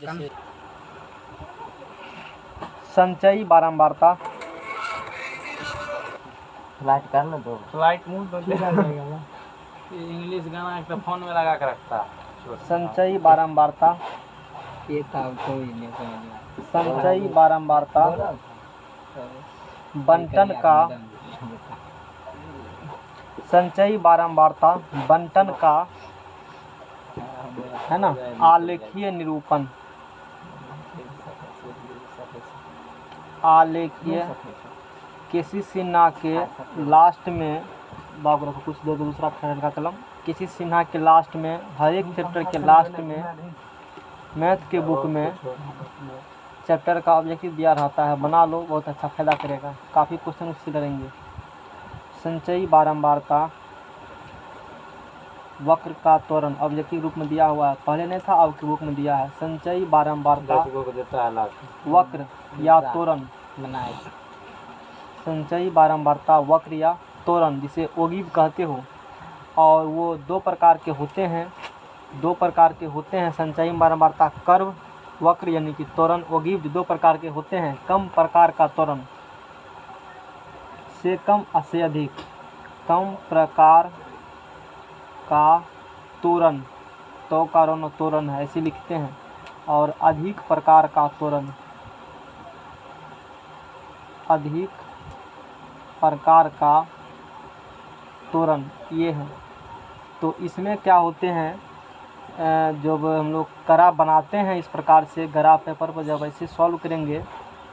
जैसे संचयी बारंबारता। फ्लाइट कर ना दो फ्लाइट मूड तो इंग्लिश गाना एक फोन में लगा के रखता है। संचयी बारंबारता। ये था कोई नहीं समझ संचयी बारंबारता बंटन का। संचयी बारंबारता बंटन का है ना आलेखीय निरूपण। आलेखीय किसी सिन्हा के लास्ट में बाबू रखो कुछ दे दो दूसरा खंड का कलम। किसी सिन्हा के लास्ट में हर एक चैप्टर के लास्ट में मैथ के बुक में चैप्टर का ऑब्जेक्टिव दिया रहता है, बना लो, बहुत अच्छा फायदा करेगा, काफ़ी क्वेश्चन उससे करेंगे। संचयी बारंबारता वक्र का त्वरण ऑब्जेक्टिव रूप में दिया हुआ है, पहले नहीं था अब की बुक में दिया है। संचयी बारंबारता वक्र या त्वरण। संचयी बारंबारता वक्र या त्वरण जिसे ओगिव कहते हो, और वो दो प्रकार के होते हैं। संचयी बारंबारता कर्व वक्र यानी कि त्वरण ओगिव दो प्रकार के होते हैं। कम प्रकार का त्वरण से कम से अधिक, कम प्रकार का त्वरण तो कारण त्वरण है ऐसे लिखते हैं, और अधिक प्रकार का त्वरण अधिक प्रकार का त्वरण ये है। तो इसमें क्या होते हैं, जब हम लोग ग्राफ बनाते हैं इस प्रकार से, ग्राफ पेपर पर जब ऐसे सॉल्व करेंगे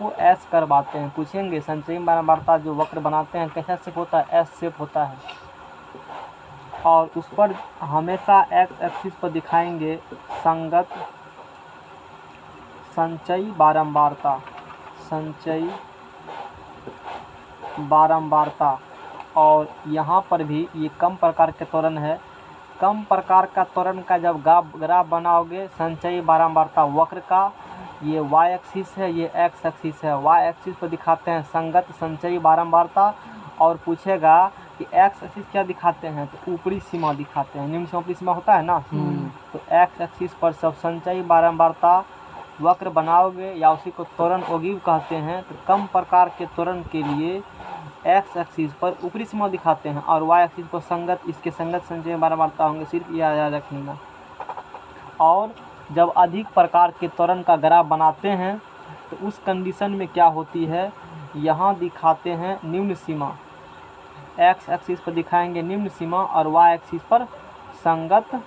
वो एस करवाते हैं, पूछेंगे संचयी बारंबारता जो वक्र बनाते हैं कैसा शेप होता है, एस शेप होता है, और उस पर हमेशा एक्स एक्सिस पर दिखाएंगे संगत संचयी बारंबारता। संचयी बारंबारता और यहाँ पर भी ये कम प्रकार के त्वरण है। कम प्रकार का त्वरण का जब ग्राफ बनाओगे संचयी बारंबारता वक्र का, ये वाई एक्सिस है, ये एक्स एक्सिस है। वाई एक्सिस पर दिखाते हैं संगत संचयी बारंबारता, और पूछेगा कि एक्स एक्सिस क्या दिखाते हैं, तो ऊपरी सीमा दिखाते हैं। निम्न सीमा ऊपरी सीमा होता है ना, तो एक्स एक्सिस पर सब संचयी बारंबारता वक्र बनाओगे या उसी को त्वरण ओगिव कहते हैं। तो कम प्रकार के त्वरण के लिए एक्स एक्सिस पर ऊपरी सीमा दिखाते हैं और वाई एक्सिस पर संगत, इसके संगत संचयी बारंबारता होंगे, सिर्फ यह याद रखना। और जब अधिक प्रकार के त्वरण का ग्राफ बनाते हैं तो उस कंडीशन में क्या होती है, यहाँ दिखाते हैं निम्न सीमा, एक्स एक्सिस पर दिखाएंगे निम्न सीमा और वाई एक्सिस पर संगत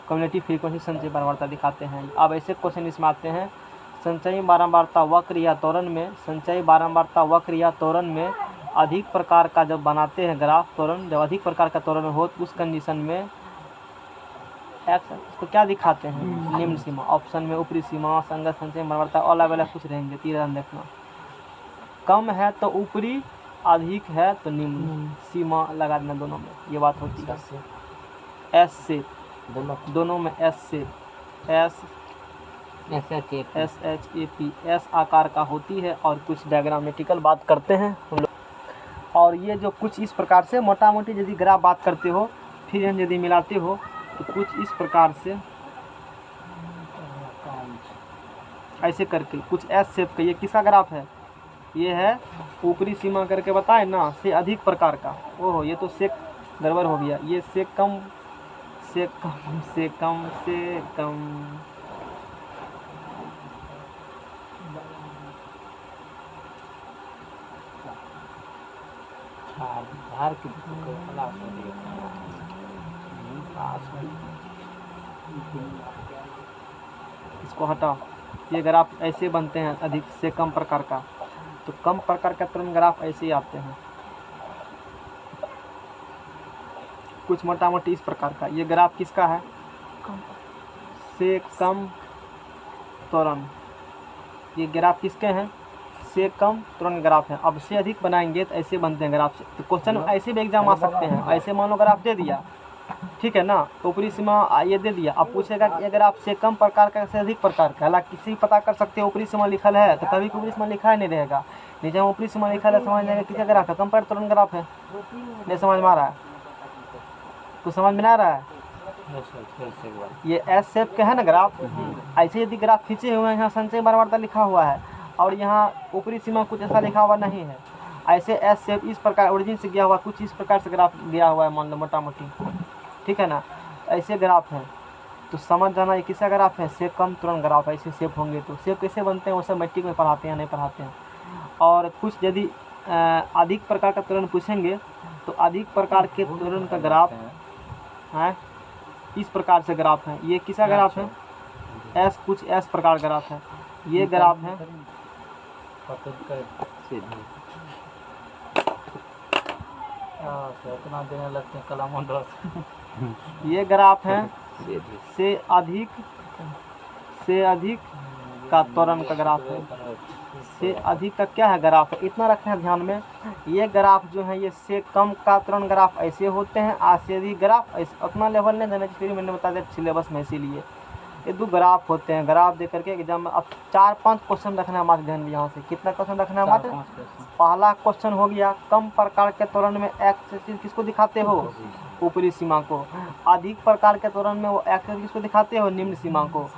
कम्युलेटिव फ्रीक्वेंसी संचयी बारंबारता दिखाते हैं। अब ऐसे क्वेश्चन इसमें आते हैं, संचयी बारंबारता वक्र या त्वरण में, संचयी बारंबारता वक्र या त्वरण में अधिक प्रकार का जब बनाते हैं ग्राफ त्वरण, जब अधिक प्रकार का त्वरण हो तो उस कंडीशन में एक्स को क्या दिखाते हैं, निम्न सीमा। ऑप्शन में ऊपरी सीमा, संगत संचयी बारंबारता, अलग अलग कुछ रहेंगे, तीर देखना। कम है तो ऊपरी, अधिक है तो निम्न सीमा लगा देना दोनों में, ये बात होती है। एस से दोनों में एस से, एस SHAP एस आकार का होती है, और कुछ डायग्रामेटिकल बात करते हैं हम लोग। और ये जो कुछ इस प्रकार से मोटा मोटी यदि ग्राफ बात करते हो, फिर यदि मिलाते हो तो कुछ इस प्रकार से ऐसे करके कुछ एस शेप का, ये किसका ग्राफ है, ये है ऊपरी सीमा करके बताए ना, से अधिक प्रकार का। ओहो ये तो से गड़बड़ हो गया, ये से कम से कम से कम से कम, धार की इसको हटाओ। ये ग्राफ ऐसे बनते हैं अधिक से कम प्रकार का, तो कम प्रकार का तुरंत ग्राफ ऐसे ही आते हैं, कुछ मोटा मोटी इस प्रकार का। ये ग्राफ किसका है, से कम त्वरण, ये ग्राफ किसके हैं, से कम त्वरण ग्राफ है। अब से अधिक बनाएंगे तो ऐसे बनते हैं ग्राफ से। तो क्वेश्चन ऐसे भी एग्जाम आ सकते हैं, ऐसे मान लो ग्राफ दे दिया, ठीक है ना, ऊपरी सीमा ये दे दिया, अब पूछेगा कि अगर आप से कम प्रकार का से अधिक प्रकार का, हालांकि किसी पता कर सकते हो ऊपरी सीमा लिखल है तो कभी ऊपरी सीमा लिखा ही नहीं रहेगा, नीचे में ऊपरी सीमा लिखा है, समझ जाएगा किसका ग्राफ है, कम त्वरण ग्राफ है। नहीं समझ में आ रहा है, कुछ समझ में आ रहा है, फिर से एक बार। ये एस शेप का है ना ग्राफ, ऐसे यदि ग्राफ खींचे हुए हैं, यहाँ संचय बारंबारता लिखा हुआ है और यहाँ ऊपरी सीमा कुछ ऐसा लिखा हुआ नहीं है, ऐसे एस शेप इस प्रकार ओरिजिन से गया हुआ कुछ इस प्रकार से ग्राफ गया हुआ है, मान लो मोटा मोटी, ठीक है ना, ऐसे ग्राफ है तो समझ जाना ये किसका ग्राफ है, शेप कम तुरंत ग्राफ, ऐसे शेप होंगे। तो शेप कैसे बनते हैं वो सब मैट्रिक में पढ़ाते हैं, नहीं पढ़ाते हैं। और कुछ यदि अधिक प्रकार का त्वरण पूछेंगे तो अधिक प्रकार के त्वरण का ग्राफ है, इस प्रकार से ग्राफ है। ये किसका ग्राफ है, एस कुछ एस प्रकार ग्राफ है, ये ग्राफ है। इतना देने लगते हैं कलम ये ग्राफ है से अधिक का त्वरण का ग्राफ है, से अधिक का क्या है ग्राफ है, इतना रखना है ध्यान में। ये ग्राफ जो है ये से कम का त्वरण ग्राफ ऐसे होते हैं, आज से अधिक ग्राफ ऐसे, उतना लेवल नहीं देना चाहिए, मैंने बता दिया सिलेबस में, इसीलिए ये दो ग्राफ होते हैं। ग्राफ दे करके एग्जाम में अब 4-5 क्वेश्चन रखना है मात्र ध्यान में। यहाँ से कितना क्वेश्चन रखना है मात्र, पहला क्वेश्चन हो गया कम प्रकार के त्वरण में एक्स किसको दिखाते हो, ऊपरी सीमा को। अधिक प्रकार के त्वरण में वो एक्स किसको दिखाते हो, निम्न सीमा को।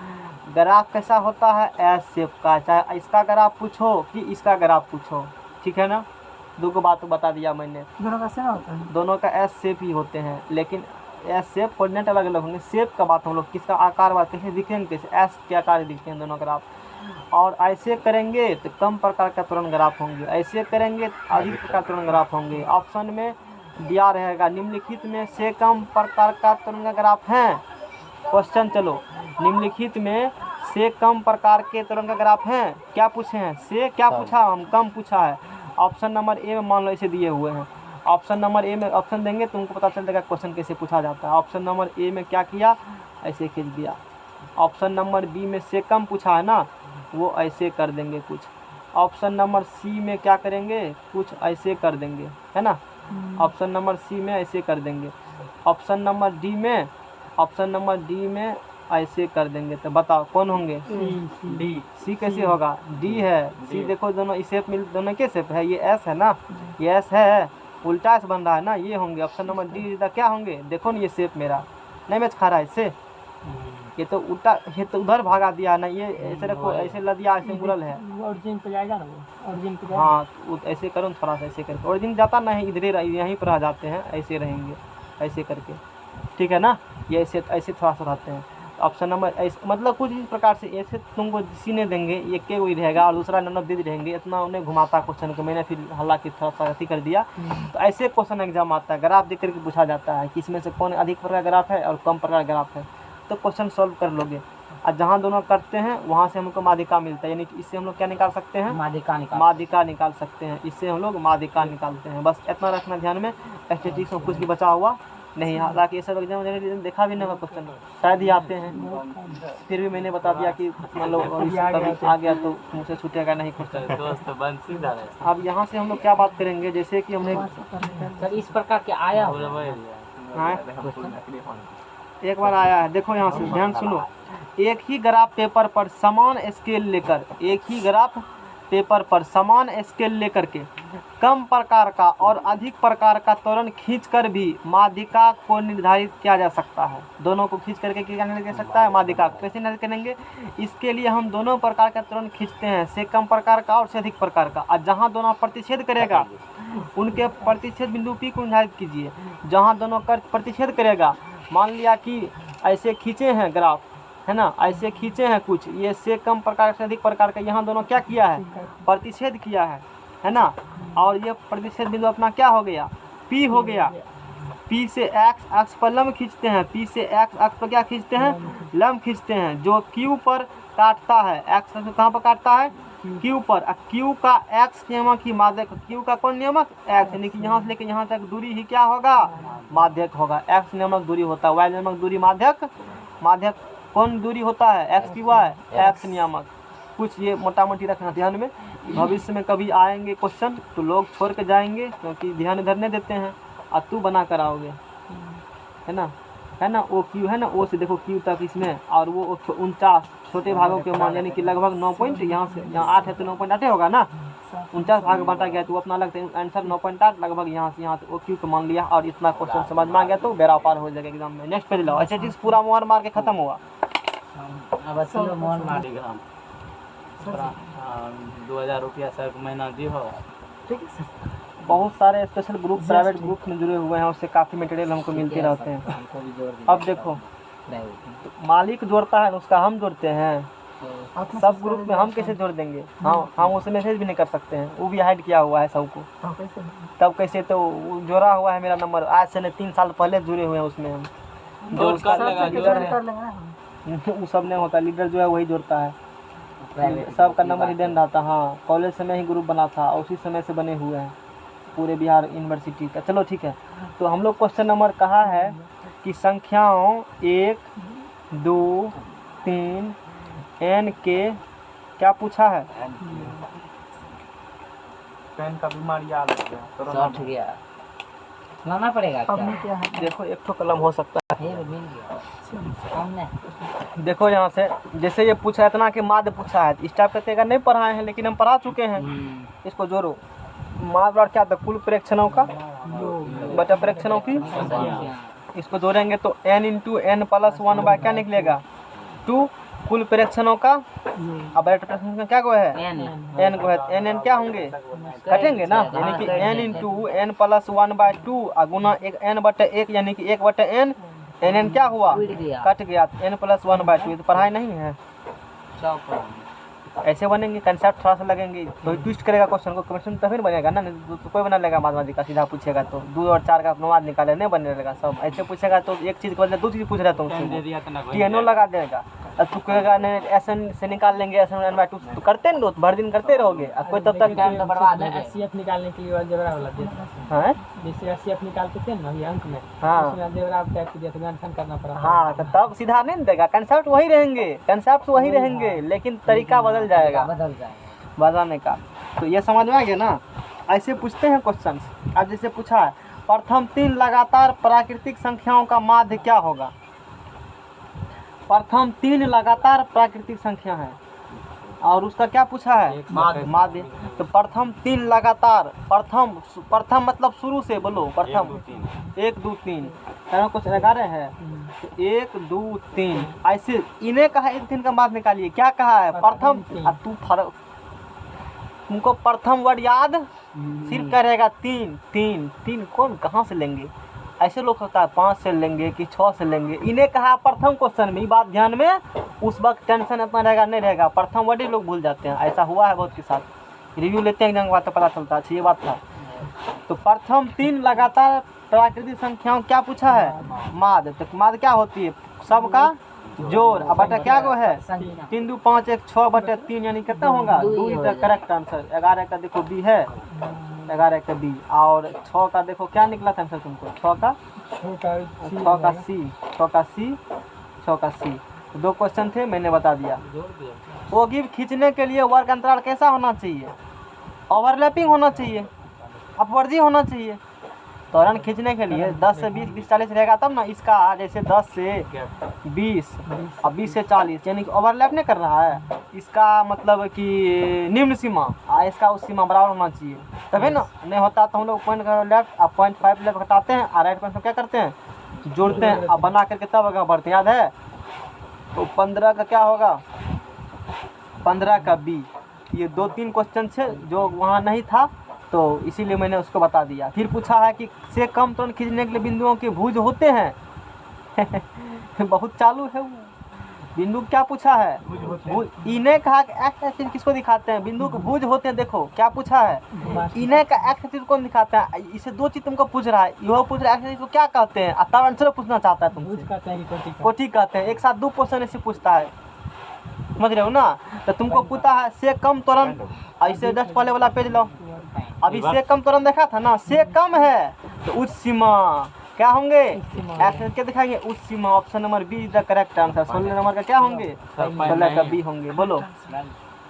ग्राफ कैसा होता है, एस शेप का, चाहे इसका ग्राफ पूछो कि इसका ग्राफ पूछो, ठीक है ना। दो को बात बता दिया मैंने, दोनों का सेम होता है, दोनों का एस शेप ही होते हैं, लेकिन एस शेप कोऑर्डिनेट अलग अलग होंगे। शेप का बात हम लोग किसका आकार बात कैसे दिखेंगे, कैसे एस के आकार दिखते हैं दोनों ग्राफ। और ऐसे करेंगे तो कम प्रकार का त्वरण ग्राफ होंगे, ऐसे करेंगे तो अधिक प्रकार त्वरण ग्राफ होंगे। ऑप्शन में दिया रहेगा निम्नलिखित में से कम प्रकार का त्वरण का ग्राफ है। क्वेश्चन चलो, निम्नलिखित में से कम प्रकार के त्वरण का ग्राफ है, क्या पूछे हैं, से क्या पूछा हम, कम पूछा है। ऑप्शन नंबर ए में मान लो ऐसे दिए हुए हैं, ऑप्शन नंबर ए में ऑप्शन देंगे तुमको पता चल जाएगा क्वेश्चन कैसे पूछा जाता है। ऑप्शन नंबर ए में क्या किया, ऐसे खींच दिया। ऑप्शन नंबर बी में से कम पूछा है ना, वो ऐसे कर देंगे कुछ। ऑप्शन नंबर सी में क्या करेंगे, कुछ ऐसे कर देंगे, है ना। ऑप्शन नंबर सी में ऐसे कर देंगे। ऑप्शन नंबर डी में, ऑप्शन नंबर डी में ऐसे कर देंगे। तो बताओ कौन होंगे, डी। सी कैसे होगा, डी है। सी देखो दोनों इस शेप मिल, दोनों के शेप है, ये एस है ना, ये एस है, उल्टा से बन रहा है ना, ये होंगे। ऑप्शन नंबर डी क्या होंगे, देखो ना ये शेप मेरा नहीं मैच खा रहा है इससे, ये तो उल्टा, ये तो उधर भागा दिया ना, ये ऐसे रखो, ऐसे लदिया, ऐसे मुरल है। ओरिजिन पे जाएगा ना, वो ओरिजिन पे हाँ ऐसे करो ना थोड़ा सा, ऐसे करके ओरिजिन जाता नहीं, इधर यहीं पर आ जाते हैं, ऐसे रहेंगे ऐसे करके, ठीक है ना। ये ऐसे ऐसे थोड़ा सा रहते हैं। ऑप्शन नंबर ऐसे मतलब कुछ इस प्रकार से ऐसे तुमको सीने देंगे, एक के वही रहेगा और दूसरा नंबर दे रहेंगे, इतना उन्हें घुमाता क्वेश्चन को। मैंने फिर हालांकि थोड़ा सा अथी कर दिया। तो ऐसे क्वेश्चन एग्जाम आता है, ग्राफ देख करके पूछा जाता है कि इसमें से कौन अधिक प्रकार का ग्राफ है और कम प्रकार का ग्राफ है, तो क्वेश्चन सॉल्व कर लोगे। और जहाँ दोनों करते हैं वहाँ से हमको माध्यिका मिलता है, यानी कि इससे हम लोग क्या निकाल सकते हैं, माध्यिका निकाल सकते हैं, इससे हम लोग माध्यिका निकालते हैं। बस इतना रखना ध्यान में, स्टैटिस्टिक्स में कुछ भी बचा हुआ नहीं। हालांकि ये सब एग्जाम देखा भी नहीं होगा क्वेश्चन, शायद ही आते हैं, फिर भी मैंने बता दिया कि मतलब कभी आ गया तो मुझसे छूटेगा नहीं क्वेश्चन। दोस्त बंसी डाले। अब यहाँ से हम लोग क्या बात करेंगे, जैसे कि हमने सर इस प्रकार के आया हो, हाँ एक बार आया है, देखो यहाँ से ध्यान सुनो। एक ही ग्राफ पेपर पर समान स्केल लेकर, एक ही ग्राफ पेपर पर समान स्केल लेकर के कम प्रकार का और अधिक प्रकार का त्वरण खींचकर भी माध्यिका को निर्धारित किया जा सकता है। दोनों को खींच करके क्या निर्धारित कर सकता है, माध्यिका। कैसे निर्धारित करेंगे, इसके लिए हम दोनों प्रकार का त्वरण खींचते हैं, से कम प्रकार का और से अधिक प्रकार का। और जहाँ दोनों प्रतिच्छेद करेगा उनके प्रतिच्छेद बिंदु पी को निर्धारित कीजिए। जहाँ दोनों कर प्रतिच्छेद करेगा, मान लिया कि ऐसे खींचे हैं ग्राफ, है ना, ऐसे खींचे हैं कुछ, ये से कम प्रकार से अधिक प्रकार का, यहाँ दोनों क्या किया है, प्रतिच्छेद किया है ना। और ये प्रतिच्छेद बिंदु अपना क्या हो गया, P हो गया। P से एक्स अक्ष पर लंब खींचते हैं, P से एक्स अक्ष पर क्या खींचते हैं, लंब खींचते हैं, जो Q पर काटता है। एक्स अक्ष कहाँ पर काटता है, Q पर। Q का एक्स नियमक ही माध्यक, Q का कौन नियमक, एक्स, यानी कि यहाँ से लेकर यहाँ तक दूरी ही क्या होगा, माध्यक होगा। एक्स नियमक दूरी होता है, वाई नियमक दूरी माध्यक। माध्यक कौन दूरी होता है, एक्स की वाई, एक्स नियामक। कुछ ये मोटा मोटी रखना ध्यान में, भविष्य में कभी आएंगे क्वेश्चन तो लोग छोड़ के जाएंगे, क्योंकि ध्यान इधर नहीं देते हैं और तू बना कर आओगे, है ना। ओ क्यू है ना, ओ से देखो क्यू तक इसमें, और वो 49 छोटे भागों के मान, यानी कि लगभग 9 पॉइंट, यहाँ से यहाँ 8 है तो 9.8 होगा ना, 49 भाग में बांटा गया तो अपना लगता है आंसर 9.8 लगभग यहाँ से ओ क्यू को मान लिया और इतना क्वेश्चन समझ में आ गया तो बेड़ा पार हो जाएगा एग्जाम में। नेक्स्ट पेज लो। ऐसे चीज पूरा मोहर मार के खत्म हुआ। अब अस्सी मोहन मारीग्राम 2000 रुपया सर महीना दी हो। ठीक है सर। बहुत सारे स्पेशल ग्रुप प्राइवेट ग्रुप में जुड़े हुए हैं, उससे काफ़ी मटेरियल हमको मिलते रहते हैं। हमको भी जोड़ दीजिए। अब देखो मालिक जोड़ता है उसका हम जोड़ते हैं, सब ग्रुप में हम कैसे जोड़ देंगे? हम उसे मैसेज भी नहीं कर सकते हैं, वो भी हाइड किया हुआ है सबको। तब कैसे तो वो जोड़ा हुआ है मेरा नंबर, आज से नहीं 3 साल पहले जुड़े हुए हैं उसमें हम। जो उसका लीडर है वो सब नहीं होता, लीडर जो है वही जोड़ता है, सबका नंबर हिडन रहता। हाँ कॉलेज समय ही ग्रुप बना था, उसी समय से बने हुए हैं पूरे बिहार यूनिवर्सिटी का। चलो ठीक है, तो हम लोग क्वेश्चन नंबर कहा है कि संख्याओं 1 2 3 n के क्या पूछा है? पेन का बीमारी याद हो गया, कोरोना सठ गया, लाना पड़ेगा क्या? देखो एक तो कलम हो सकता है। ये मिल गया हमने। देखो यहाँ से जैसे ये पूछा है इतना कि माद पूछा है, इस टाइप का तेगा नहीं पढ़ाए हैं लेकिन हम पढ़ा चुके हैं। इसको जोड़ो। माद और क्या था? कुल प्रेक्षणों का बटा प्रेक्षणों की। इसको जोड़ेंगे तो n into n plus 1 by क्या निकलेगा? 2 कुल प्रेक्षणों का। अब बटा प्रेक्षणों का क्या को है? n को है। n क्या होंगे? कटेंगे ना, यानी कि n into n plus 1 by 2 गुना एक n बटे 1 यानी कि 1 बटे n। n क्या हुआ? कट गया। n plus 1 by 2। ये तो पढ़ाई नहीं है। ऐसे बनेंगे, कंसेप्ट थोड़ा सा लगेंगे, तो ट्विस्ट करेगा क्वेश्चन को, क्वेश्चन तभी बनेगा ना, नहीं तो कोई बना लेगा माध्यमिक का सीधा पूछेगा तो 2 और 4 का अनुवाद निकाले नहीं बने लगेगा सब। ऐसे पूछेगा तो एक चीज़ के बदले 2 चीज़ पूछ रहा है तुमसे, टीएनओ लगा देगा। अब तू कहेगा नहीं एस से निकाल लेंगे, एस एन बाय 2 तो करते नहीं, भर दिन करते रहोगे और कोई तब तक टाइम तो बर्बाद है। एससीएफ निकालने के लिए अलजेब्रा वाला देता है। जैसे एससीएफ निकालते थे ना ये अंक में, हाँ उसमें अलजेब्रा टाइप की देते मेंशन करना पड़ा। हाँ तो तब सीधा नहीं देगा, कंसेप्ट वही रहेंगे, कंसेप्ट वही रहेंगे लेकिन तरीका बदल जाएगा बताने का। तो ये समझ में आ गया ना? ऐसे पूछते हैं क्वेश्चन। अब जैसे पूछा है प्रथम 3 लगातार प्राकृतिक संख्याओं का माध्य क्या होगा? प्रथम 3 लगातार प्राकृतिक संख्या है और उसका क्या पूछा है? माध्य। तो प्रथम 3 लगातार, प्रथम मतलब शुरू से बोलो। प्रथम 1 2 3 कुछ 11 है तो 1 2 3 ऐसे इन्हें कहा 1 3 का माध्य निकालिए। क्या कहा है? प्रथम। तू तुमको प्रथम वर्ड याद सिर्फ करेगा 3 3 3 कौन कहाँ से लेंगे? ऐसे लोग होता है 5 से लेंगे कि 6 से लेंगे। इन्हें कहा प्रथम क्वेश्चन में, ये बात ध्यान में, उस वक्त टेंशन इतना रहेगा नहीं रहेगा, प्रथम वर्ड ही लोग भूल जाते हैं। ऐसा हुआ है बहुत के साथ, रिव्यू लेते हैं एग्जाम के बाद तो पता चलता है। अच्छा ये बात था। तो प्रथम 3 लगातार प्राकृतिक संख्याओं क्या पूछा है? माद। तो माद क्या होती है? सबका जोड़। अब बटा क्या को है? 3 2 5 1 6 बटे 3 यानी कितना होगा? 2 इज द करेक्ट आंसर। 11 का देखो बी है, 11 का बी। और 6 का देखो क्या निकला था आंसर तुमको? 6 का सी। 2 क्वेश्चन थे मैंने बता दिया। ओगिव खींचने के लिए वर्ग अंतराल कैसा होना चाहिए? ओवरलैपिंग होना चाहिए, अपवर्जी होना चाहिए। त्वरण खींचने के लिए 10 से 20 20 40 रहेगा तब ना। इसका जैसे 10 से 20 और 20 से 40 यानी कि ओवरलैप नहीं कर रहा है। इसका मतलब कि निम्न सीमा इसका उस सीमा बराबर होना चाहिए तभी ना। नहीं होता तो हम लोग पॉइंट का लेफ्ट और 0.5 लेफ्ट घटाते हैं और राइट पॉइंट क्या करते हैं? जोड़ते हैं और बना करके तब आगे बढ़ते हैं। याद है? तो 15 का क्या होगा? 15 का बी। ये 2-3 क्वेश्चन थे जो वहाँ नहीं था तो इसीलिए मैंने उसको बता दिया। फिर पूछा है कि से कम त्वरण खींचने के लिए बिंदुओं के भुज होते हैं। बहुत चालू है वो। बिंदु क्या पूछा है? भुज। इन्हें कहा कि एक्स एक्सिस किसको दिखाते हैं? बिंदु के भुज होते हैं। देखो क्या पूछा है? इन्हें का एक्स एक्सिस कौन दिखाता है? इसे 2 चीज तुमको पूछ रहा है। यह पूछ रहा है एक्स एक्सिस को क्या कहते हैं, तब आंसर पूछना चाहता है तुमसे। कोटि कहते हैं। एक साथ 2 क्वेश्चन ऐसे पूछता है, समझ रहे हो ना? तो तुमको पूछा है से कम त्वरण, ऐसे जस्ट पहले वाला पेज लो। अभी से कम त्वरण देखा था ना, से कम है तो उच्च सीमा क्या होंगे? एक्स क्या दिखाएंगे? उच्च सीमा। Option number B is the correct answer. 16 number का क्या होंगे? 16 का बी होंगे। बोलो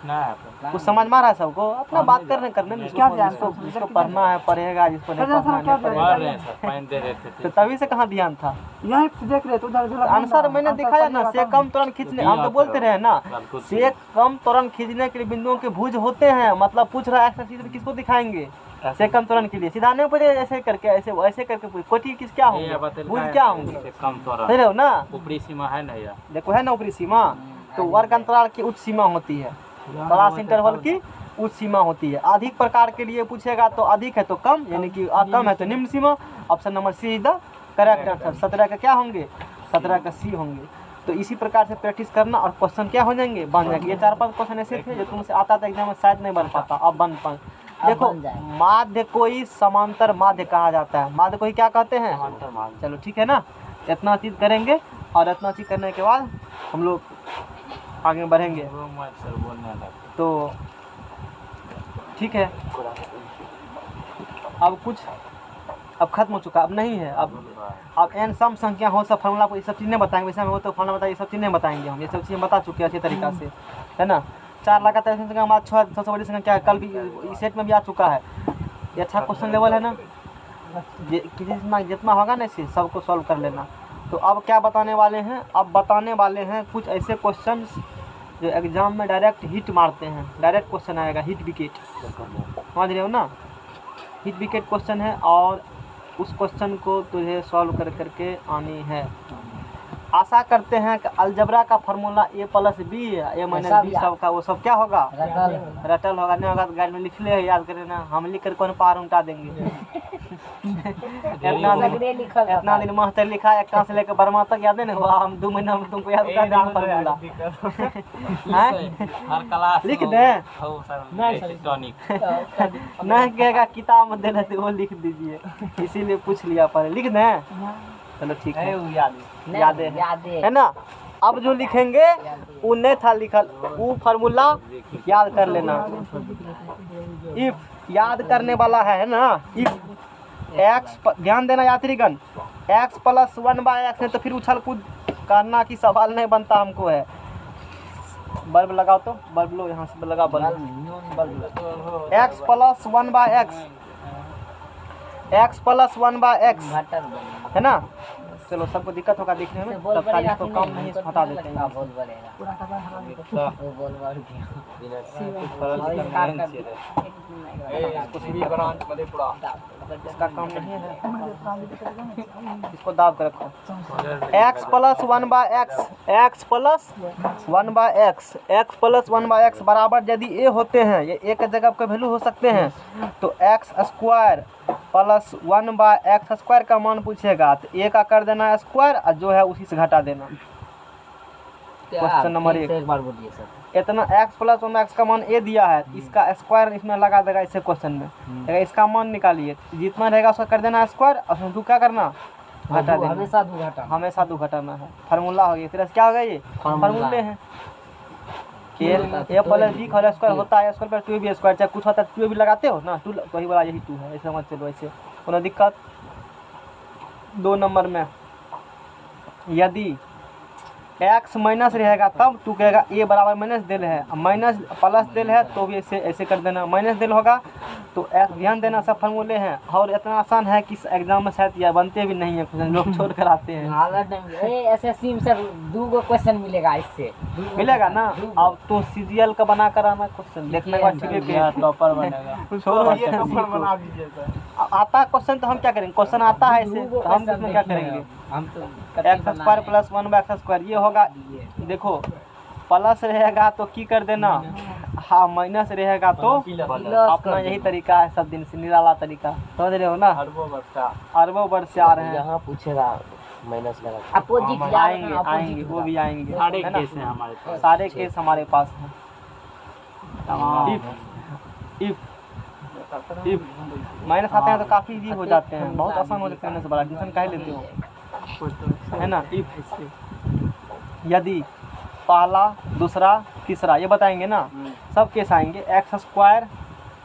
लिखना है तो। कुछ समझ में आ रहा है सबको? अपना बात करने में क्या ध्यान जिसको पढ़ना है पढ़ेगा, जिसको नहीं पढ़ना है नहीं पढ़ पढ़ेगा। रहे हैं सर, पॉइंट दे रहे थे। तो तभी से कहाँ ध्यान था? यहीं से देख रहे तो उधर झलक आंसर मैंने दिखाया ना, से कम त्वरण खींचने, हम तो बोलते रहे ना, से कम त्वरण खींचने के लिए बिंदुओं के भुज होते हैं। मतलब पूछ रहा है एक्स चित्र किसको दिखाएंगे? से कम त्वरण के लिए सीधा नहीं पूछे, ऐसे करके ऐसे करके पूछ कोटि किस क्या होंगे, भुज क्या होंगे, कम त्वरण समझ रहे हो ना? ऊपरी सीमा है ना यार। देखो है ना ऊपरी सीमा, तो वर्ग अंतराल की उच्च सीमा होती है, क्लास इंटरवल की उच्च सीमा होती है। अधिक प्रकार के लिए पूछेगा तो अधिक है तो कम, यानी कि कम है तो निम्न सीमा। Option number C is the correct answer. 17 का क्या होंगे? 17 का सी होंगे। तो इसी प्रकार से प्रैक्टिस करना और क्वेश्चन क्या हो जाएंगे? बन जाएंगे। ये 4-5 क्वेश्चन ऐसे थे जो तुमसे आता था एग्जाम में, शायद नहीं बन पाता, अब बन पाए। देखो माध्य को ही समांतर माध्य कहा जाता है। माध्य को ही क्या कहते हैं? चलो ठीक है ना, इतना चीज करेंगे और इतना चीज करने के बाद हम लोग आगे बढ़ेंगे। वो मत सर बोलने लगा। तो ठीक है, अब कुछ अब खत्म हो चुका, अब नहीं है। अब एन सम संख्या हो सब फॉर्मूला को ये सब चीज़ें बताएंगे, वैसे हो तो फॉर्मूला बताइए, ये सब चीज़ें बताएंगे हम, ये सब चीज़ें बता चुके हैं अच्छे तरीक़ा से, है ना। 4 लगातार संख्या हमारा 6 सबसे बड़ी संख्या कल भी इस सेट में भी आ चुका है। ये अच्छा क्वेश्चन लेवल है ना, जितना होगा ना इसे सबको सॉल्व कर लेना। तो अब क्या बताने वाले हैं? अब बताने वाले हैं कुछ ऐसे क्वेश्चन जो एग्जाम में डायरेक्ट हिट मारते हैं। डायरेक्ट क्वेश्चन आएगा, हिट विकेट, समझ रहे हो ना? हिट विकेट क्वेश्चन है और उस क्वेश्चन को तुझे सॉल्व करके आनी है। आशा करते हैं कि अलजबरा का formula a + b a - b सब का वो सब क्या होगा? रटल होगा। नहीं होगा तो गाइड में लिख ले, याद करे ना, हम लिख कर कौन पार उल्टा देंगे। इतना दिन मास्टर लिखा है कहाँ से लेकर बर्मा तक, याद है ना? वाह, हम 2 महीना में तुमको याद कर देंगे फार्मूला। हर क्लास लिख दे, हो सर टॉनिक नहीं कहेगा किताब में दे रहे थे वो लिख दीजिए, इसीलिए पूछ लिया पर लिख दें। चलो ठीक है, याद है ना। अब जो लिखेंगे वो नहीं था लिखल, वो फार्मूला याद कर लेना। इफ याद करने वाला है ना, इफ एक्स, ध्यान देना यात्रीगण, x + 1/x है तो फिर उछल कूद करना की सवाल नहीं बनता हमको है। बल्ब लगाओ तो, बल्ब लो यहाँ से लगा bulb. x + 1/x, x + 1/x है ना। चलो सबको दिक्कत होगा देखने में, तब तारीख को कम नहीं हटा देते हैं। इसका काम नहीं है, इसको दाब कर रखो। x + 1/x, x + 1/x, x + 1/x बराबर यदि a होते हैं, ये a के जगह का वैल्यू हो सकते हैं, तो x² + 1/x² का मान पूछेगा तो a का कर देना स्क्वायर और जो है उसी से घटा देना। क्वेश्चन नंबर 1, एक बार बोलिए सर। इतना x + 1x का मान a दिया है, इसका स्क्वायर इसमें लगा देगा इसे क्वेश्चन में, अगर इसका मान निकालिए जितना रहेगा उसका कर देना स्क्वायर और उसमें 2 क्या करना? घटा देना। हमेशा 2 घटाना है। फार्मूला हो गया, फिर क्या होगा? ये फार्मूले हैं कि a + b का स्क्वायर होता है स्क्वायर + 2b स्क्वायर, चाहे कुछ होता है 2 भी लगाते हो ना, 2 तो ही बोला यही 2 है, ऐसे समझ चलो। ऐसे कोनो दिक्कत? 2 नंबर में यदि x माइनस रहेगा तब तू कहेगा a बराबर माइनस दिल है, माइनस प्लस दिल है तो भी ऐसे ऐसे कर देना। माइनस दिल होगा तो ध्यान देना, सब फार्मूले हैं और इतना आसान है कि एग्जाम में शायद या बनते भी नहीं है, कुछ लोग छोड़ कर आते हैं। एसएससी में सर 2 क्वेश्चन मिलेगा, इससे मिलेगा ना। अब तो सीजीएल का बना कर आना क्वेश्चन, देखने के बाद ठीक है टॉपर बनेगा। छोड़ो ये टॉपर बना दीजिए सर। आता क्वेश्चन तो हम क्या करेंगे? क्वेश्चन आता है ऐसे तो हम इसमें क्या करेंगे? हम तो x² + 1/x², ये होगा। देखो प्लस रहेगा तो की कर देना, हाँ माइनस रहेगा तो अपना यही तरीका है, सब दिन से निराला तरीका, समझ रहे हो ना। अरबों वर्ष से आ रहे हैं। यहाँ पूछेगा माइनस लगा अपोजिट आएंगे वो भी आएंगे, सारे है ना? केस हैं हमारे पास, सारे केस हमारे पास हैं। इफ माइनस आते हैं तो काफ़ी इजी हो जाते हैं, बहुत आसान हो जाते हैं, से बड़ा टेंशन काहे लेते हो, है ना। इफ यदि पहला, दूसरा, तीसरा ये बताएंगे ना, सब केस आएंगे। x²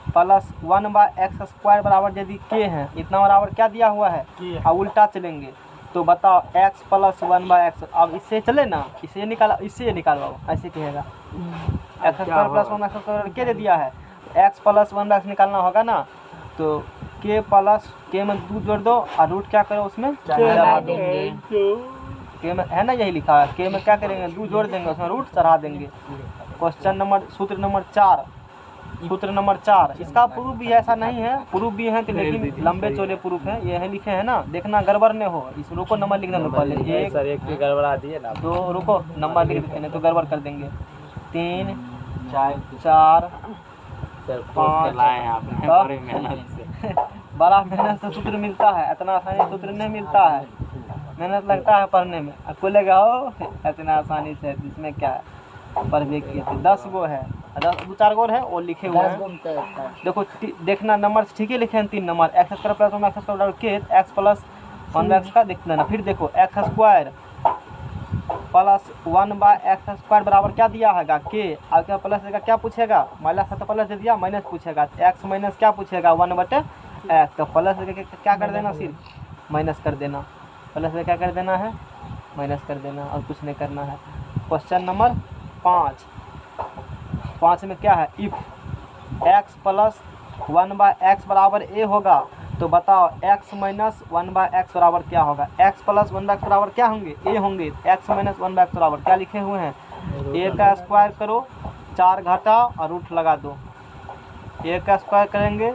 + 1/x² बराबर यदि k है, इतना बराबर क्या दिया हुआ है और उल्टा चलेंगे तो बताओ x प्लस 1/x। अब इससे चले ना, इससे निकाला, इससे निकालो, ऐसे कहेगा x square plus 1 x square के दे दिया है, x प्लस 1/x निकालना होगा ना। तो k प्लस k में 2 जोड़ दो और रूट क्या करो उसमें चढ़ा दो। k में है ना यही लिखा है, k में क्या करेंगे 2 जोड़ देंगे, उसमें रूट चढ़ा देंगे। क्वेश्चन नंबर सूत्र नंबर 4, सूत्र नंबर 4। इसका प्रूफ भी ऐसा नहीं है, प्रूफ भी है तो लेकिन लंबे चौड़े प्रूफ है, ये है लिखे हैं ना, देखना गड़बड़ नहीं हो। इस रुको नंबर लिखना तो पहले सर एक भी गड़बड़ा दिए ना। 2 रुको नंबर लिख देते हैं तो गड़बड़ कर देंगे। 3 4 सर 5 पोस्ट लाए हैं आपने हाँ। बड़ी मेहनत से। बड़ा मेहनत से सूत्र मिलता है, इतना आसानी सूत्र नहीं मिलता है, मेहनत लगता है पढ़ने में। अब खोलेगा हो इतना आसानी से, जिसमें क्या है पढ़ने किए थे 10 गो है, 2-4 गो है वो लिखे हुए हैं। देखो देखना नंबर ठीक है लिखे हैं 3 number, x square plus 1 x square के x प्लस 1x का देख लेना। फिर देखो x square plus 1/x square बराबर क्या दिया है k। अब क्या प्लस देगा, क्या पूछेगा माइनस, तो प्लस दे दिया, माइनस पूछेगा x माइनस क्या पूछेगा 1/x। तो प्लस देके क्या कर देना, सिर्फ माइनस कर देना, प्लस से क्या कर देना है माइनस कर देना, और कुछ नहीं करना है। क्वेश्चन नंबर 5 में क्या है, इफ x प्लस 1/x बराबर a होगा तो बताओ x माइनस 1/x बराबर क्या होगा। x प्लस 1/x बराबर क्या होंगे, a होंगे। x माइनस 1/x बराबर क्या लिखे हुए हैं, a का स्क्वायर करो 4 घटाओ और रूट लगा दो। a का स्क्वायर करेंगे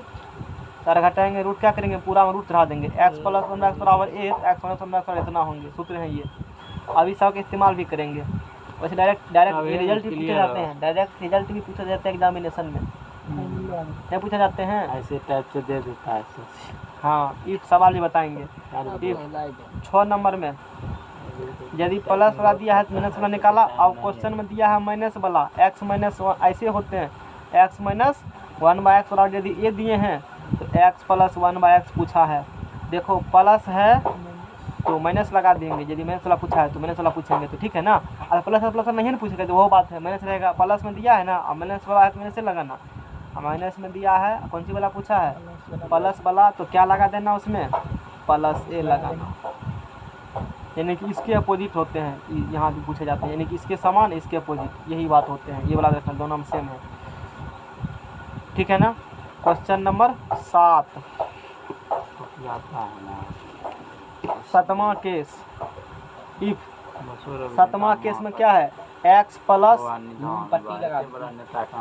4 घटाएंगे, रूट क्या करेंगे पूरा में रूट चढ़ा देंगे। x प्लस 1/x बराबर a, x माइनस 1/x बराबर इतना होंगे, सूत्र है ये। अभी सब का इस्तेमाल भी करेंगे। वैसे डायरेक्ट रिजल्ट भी पूछे जाते हैं, डायरेक्ट रिजल्ट भी पूछे जाते हैं एग्जामिनेशन में, क्या पूछे जाते हैं ऐसे टाइप से दे देता है सर। हाँ, इफ सवाल भी बताएंगे। इफ 6 नंबर में यदि प्लस वाला दिया है तो माइनस वाला निकाला, और क्वेश्चन में दिया है माइनस वाला, x माइनस 1 ऐसे होते हैं, x माइनस 1/x वाला यदि ये दिए हैं तो x प्लस 1/x पूछा है। देखो प्लस है तो माइनस लगा देंगे, यदि माइनस वाला पूछा है तो माइनस वाला पूछेंगे तो ठीक है ना। अगर प्लस नहीं ना पूछेगा तो वो बात है, माइनस रहेगा। प्लस में दिया है ना, और माइनस वाला है तो माइनस से लगाना, माइनस में दिया है कौन सी वाला पूछा है प्लस वाला, तो क्या लगा देना उसमें प्लस a लगाना, यानी कि इसके अपोजिट होते हैं, यहाँ भी पूछे जाते हैं, यानी कि इसके समान इसके अपोजिट, यही बात होते हैं। ये वाला देखना दोनों में सेम है, ठीक है ना। क्वेश्चन नंबर 7 7वां केस। इफ 7वां केस में क्या है, x प्लस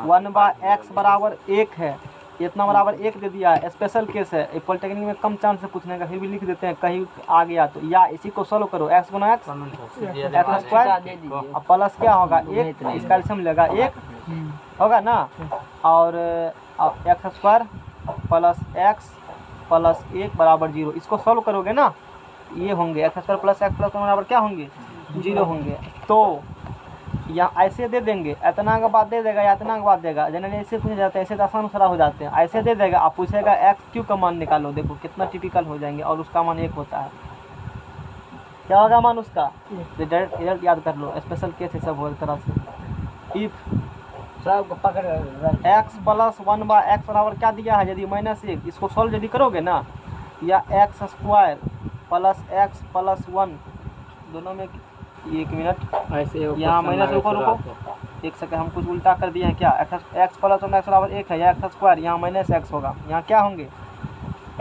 1/x बराबर 1 है, इतना बराबर 1 दे दिया है। स्पेशल केस है, पॉलिटेक्निक में कम चांस से पूछने का, फिर भी लिख देते हैं कहीं आ गया तो। या इसी को सोल्व करो, x गुना x स्क्वायर अब प्लस क्या होगा 1, इसका एल्सियम लेगा 1 होगा ना, और x square plus x plus 1 बराबर 0। इसको सोल्व करोगे ना, ये होंगे x square plus x plus 1 बराबर क्या होंगे 0 होंगे। तो यहाँ ऐसे दे देंगे, इतना के बाद दे देगा या इतना के बाद देगा, जनरली ऐसे पूछे जाते हैं, ऐसे तो आसान सारा हो जाते हैं। ऐसे दे देगा, आप पूछेगा x³ का मान निकालो, देखो कितना टिपिकल हो जाएंगे, और उसका मान 1 होता है। क्या होगा मान उसका, डायरेक्ट रिजल्ट याद कर लो, स्पेशल केस है सब हो एक तरह से। इफ सब पकड़ x प्लस 1/x बराबर क्या दिया है, यदि -1, इसको सॉल्व यदि करोगे ना, या x square plus x plus 1 दोनों में, 1 मिनट ऐसे यहाँ माइनस रुको 1 सेकंड, हम कुछ उल्टा कर दिए हैं क्या। x प्लस 1x बराबर 1 है, या x स्क्वायर यहाँ -x होगा, यहाँ क्या होंगे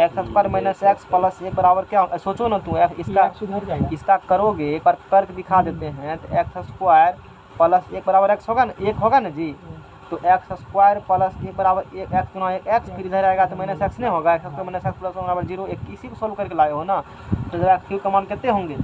x square minus x plus 1 बराबर क्या होगा। सोचो ना तू, इसका करोगे एक बार करके दिखा देते हैं। तो x स्क्वायर प्लस 1 बराबर x होगा ना, 1 होगा ना जी, तो x स्क्वायर प्लस 1 बराबर 1 x गुना 1x, फिर इधर आएगा तो -x नहीं होगा, x square minus x plus 1 बराबर 0। एक इसी को सोल्व करके लाए हो ना, तो जरा x³ का मान कितने होंगे,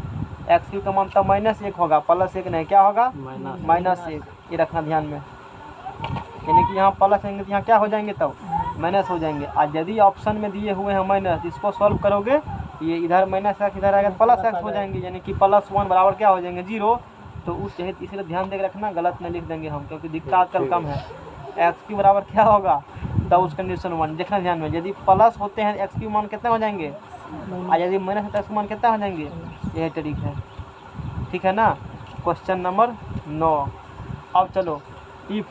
x³ का मान तब -1 होगा, प्लस 1 नहीं, क्या होगा -1। ये रखना ध्यान में, यानी कि यहाँ प्लस होंगे तो यहाँ क्या हो जाएंगे तब माइनस हो जाएंगे। आज यदि ऑप्शन में दिए हुए हैं माइनस, इसको सॉल्व करोगे ये इधर -x इधर आएगा तो +x हो जाएंगे, यानी कि +1 बराबर क्या हो जाएंगे 0। तो उस इसलिए ध्यान देकर रखना, गलत नहीं लिख देंगे हम, क्योंकि दिक्कत आजकल कम है। x³ बराबर क्या होगा, तब उस कंडीशन 1 देखना ध्यान में, यदि प्लस होते हैं x³ मान कितने हो जाएंगे, और यदि माइनस होता है x मान कितना हो जाएंगे, यही तरीक है, ठीक है ना। Question number 9। अब चलो, इफ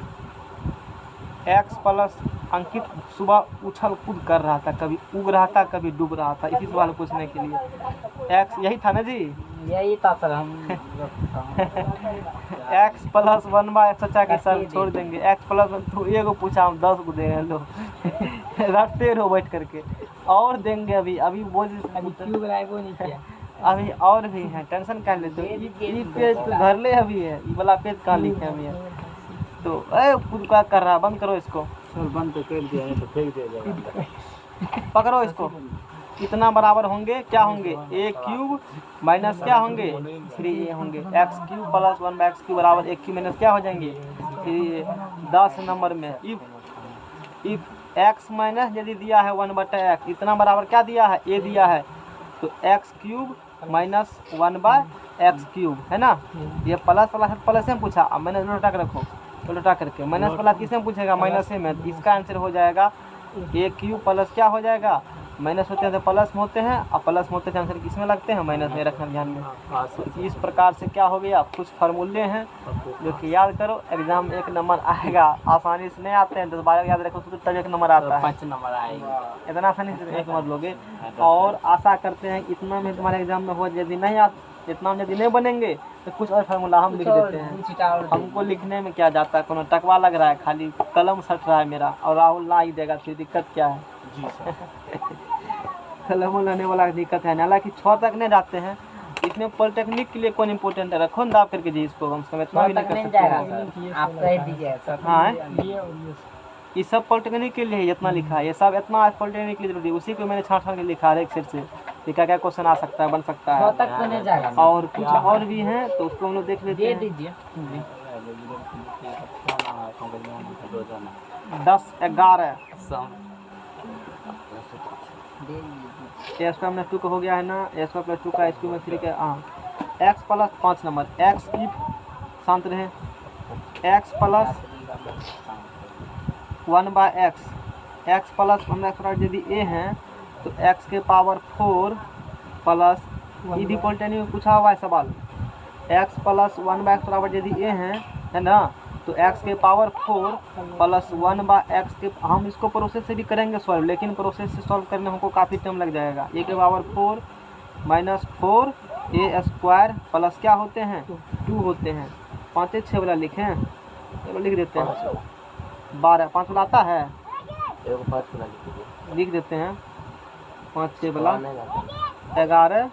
एक्स प्लस अंकित सुबह उछल कूद कर रहा था, कभी उग रहा था कभी डूब रहा था, इसी सवाल पूछने के लिए। एक्स यही था ना जी। यही था सर हम एक्स प्लस 1/x सोचा कि सर छोड़ देंगे, एक्स प्लस तो एगो पूछा हम 10 को दे रहे हैं लो रटते रहो बैठ करके, और देंगे अभी अभी बोझ क्यों बनाएगो नहीं किया अभी और भी है, टेंशन क्या लेते हो। ये पेज तो घर ले अभी है, ये वाला पेज कहाँ लिखे हम ये तो खुद का कर रहा है, बंद करो इसको, सर बंद तो कर दिया है तो फेंक दिया जाएगा। पकड़ो इसको। कितना बराबर होंगे, क्या होंगे, ए क्यूब माइनस क्या होंगे 3a होंगे, x cube plus 1/x cube बराबर ए क्यूब माइनस क्या हो जाएंगे 3a। 10 नंबर में इफ एक्स माइनस यदि दिया है 1/x, इतना बराबर क्या दिया है a दिया है, तो x cube minus 1/x cube है ना। ये प्लस वाला है, प्लस में पूछा, अब मैंने उल्टा कर रखो, उल्टा करके माइनस वाला किसमें पूछेगा माइनस में, इसका आंसर हो जाएगा ए क्यूब प्लस क्या हो जाएगा, माइनस होते हैं तो प्लस में होते हैं, और प्लस में होते हैं आंसर किस में लगते हैं माइनस में, रखना ध्यान में। तो इस प्रकार से क्या हो गया, कुछ फार्मूले हैं जो कि याद करो, एग्जाम 1 नंबर आएगा, आसानी से नहीं आते हैं 10-12 याद रखो तो तब 1 नंबर आता है, 5 नंबर आएगा। इतना आसानी से 1 नंबर लोगे। और आशा करते हैं इतना में तुम्हारे एग्जाम में हो, यदि नहीं आ इतना में यदि नहीं बनेंगे तो कुछ और फार्मूला हम लिख देते हैं, हमको लिखने में क्या जाता है, कोनो टकवा लग रहा है, खाली कलम सट रहा है मेरा, और राहुल ला ही देगा, फिर दिक्कत क्या है जी सर। कलम लाने वाला दिक्कत है। हालांकि 6 तक नहीं जाते हैं, इसमें पॉलिटेक्निक के लिए कौन इंपॉर्टेंट है, रखो ना करके जी इसको, कम से कम इतना भी नहीं कर सकते हैं। आप कह दीजिए सर। हाँ ये सब पॉलिटेक्निक के लिए जितना लिखा है, ये सब इतना पॉलिटेक्निक के लिए जरूरी है, उसी को मैंने छाट के लिखा है एक सेट से, क्या क्या क्वेश्चन आ सकता है, बन सकता 6 है, तक तो नहीं जाएगा और कुछ और भी हैं तो उसको हम लोग देख लेते दे हैं। दीजिए। 10 11 दे दीजिए। ए स्क्वायर प्लस 2 का हो गया है ना, ए स्क्वायर प्लस 2 का स्क्वायर में 3 का, हाँ एक्स प्लस 5 नंबर, एक्स की शांत रहे, x plus 1/x, x plus 1/x यदि ए हैं तो एक्स के पावर 4 प्लस, ये भी पॉलिटेक्निक में पूछा हुआ है सवाल, एक्स प्लस 1/x बराबर यदि ए हैं है ना, तो x के पावर 4 प्लस 1/x के, हम इसको प्रोसेस से भी करेंगे सॉल्व, लेकिन प्रोसेस से सॉल्व करने में हमको काफ़ी टाइम लग जाएगा। ए के पावर 4 माइनस 4 ए स्क्वायर प्लस क्या होते हैं 2 होते हैं, 5 6 वाला लिखें, चलो लिख देते हैं 12, 5 वाला आता है लिख देते हैं, 5 6 वाला 11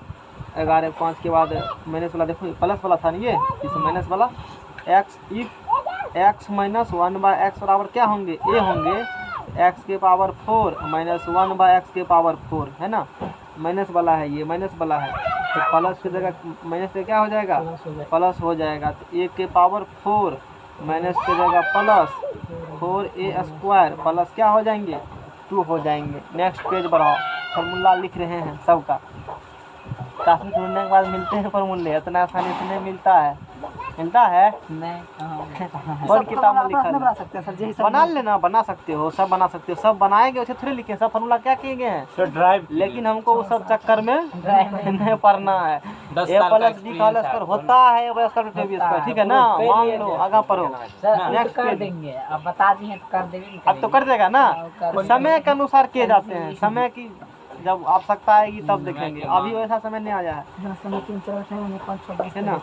11 5 के बाद माइनस वाला, देखो प्लस वाला था ना ये, इस माइनस वाला, x if x minus 1/x बराबर क्या होंगे ए होंगे, एक्स के पावर 4 माइनस 1/x के पावर 4 है ना, माइनस वाला है ये, माइनस वाला है तो प्लस की जगह माइनस से क्या हो जाएगा प्लस हो जाएगा, तो ए के पावर 4 माइनस की जगह प्लस 4a स्क्वायर प्लस क्या हो जाएंगे 2 हो जाएंगे। नेक्स्ट पेज बढ़ाओ, फार्मूला लिख रहे हैं सबका, काफ़ी ढूंढने के बाद मिलते हैं फार्मूले, इतना आसानी से नहीं मिलता है, मिलता है नहीं और किताब में लिखा नहीं बना है, सकते सर, यही सब बना लेना, बना सकते हो, सब बना सकते हो, सब बनाएंगे वैसे थोड़ी लिखे, सब फार्मूला क्या किए गए हैं सर ड्राइव लेकिन हमको वो सब चक्कर में नहीं पढ़ना है। 10 ए साल का प्लस बी का होल स्क्वायर होता है, ए स्क्वायर प्लस बी स्क्वायर, ठीक है ना, मान लो आगा पढ़ो, सर नेक्स्ट कर पेज। देंगे, अब बता दिए तो कर देंगे। अब तो कर देगा ना, समय के अनुसार किए जाते हैं, समय की जब आवश्यकता आएगी तब देखेंगे, अभी वैसा समय नहीं आया है, जहाँ समय 3 4 8 5 6 है ना।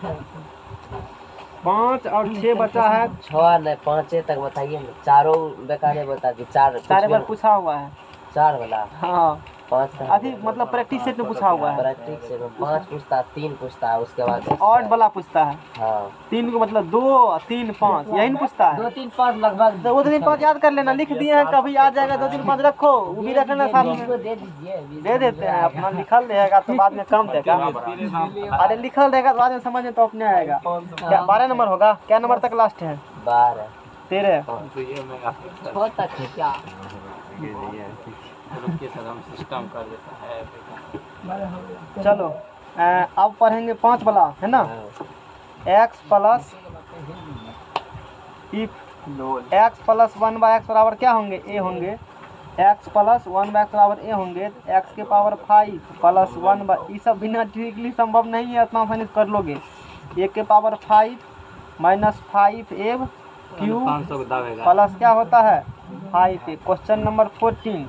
5 और 6 बचा है, 6 नहीं 5 तक बताइए ना, चारों बेकार बता दी, 4 सारे बार पूछा हुआ है, 4 वाला हाँ 5 अभी मतलब प्रैक्टिस सेट में पूछा हुआ है, प्रैक्टिस से 5 पूछता है, 3 पूछता है, उसके बाद ऑड वाला पूछता है, हाँ 3 को मतलब 2 3 5 यही नहीं पूछता है, 2 3 5 लगभग तो 2 3 5 याद कर लेना, लिख दिए हैं, कभी आ जाएगा 2 3 5 रखो, वो भी रख लेना साथ में, इसको दे दीजिए, दे देते हैं, अपना लिखल रहेगा तो बाद में कम देगा, अरे लिखल रहेगा तो बाद में समझ में तो अपने आएगा। क्या 12 नंबर होगा, क्या नंबर तक लास्ट है 12 13 6 तक है क्या? सिस्टम कर देता है। चलो अब पढ़ेंगे 5 वाला है ना, x plus if x plus 1/x बराबर क्या होंगे ए होंगे, x प्लस 1/x बराबर ए होंगे, x के पावर 5 प्लस 1 ये सब बिना ट्रिकली संभव नहीं है, इतना आसानी से कर लोगे, ए के पावर 5 माइनस 5 एव क्यू 500 को दावेगा प्लस क्या होता है 5a। क्वेश्चन नंबर 14,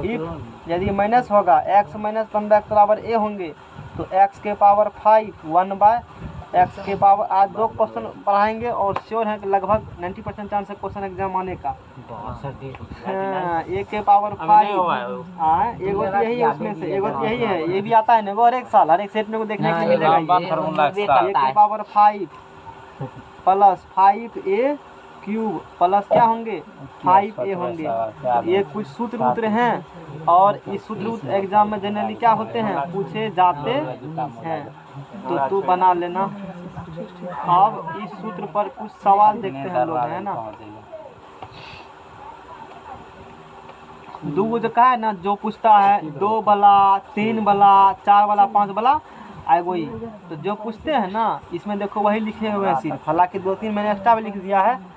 इफ यदि माइनस होगा x माइनस 15x बराबर a होंगे तो x के पावर 5 1/x के पावर। आज 2 क्वेश्चन पढ़ाएंगे और श्योर है कि लगभग 90% चांस है क्वेश्चन एग्जाम आने का। हाँ, a के पावर 5। हाँ, एगो तो यही है उसमें से, एगो तो यही है, ये भी आता है ना वो हर एक साल हर एक सेट में को देखने को मिलेगा। a के power 5 plus 5a cube plus क्या होंगे 5a होंगे। ये कुछ सूत्र वूत्र हैं और इस सूत्र वूत्र एग्जाम में जनरली क्या होते हैं, पूछे जाते हैं, तो तू बना लेना। अब इस सूत्र पर कुछ सवाल देखते हैं लोग, है ना। दो जो कहा है ना, जो पूछता है 2 वाला 3 वाला 4 वाला 5 वाला आए वही, तो जो पूछते हैं ना इसमें देखो वही लिखे हुए हैं सिर्फ। हालांकि 2-3 मैंने एक्स्ट्रा भी लिख दिया है।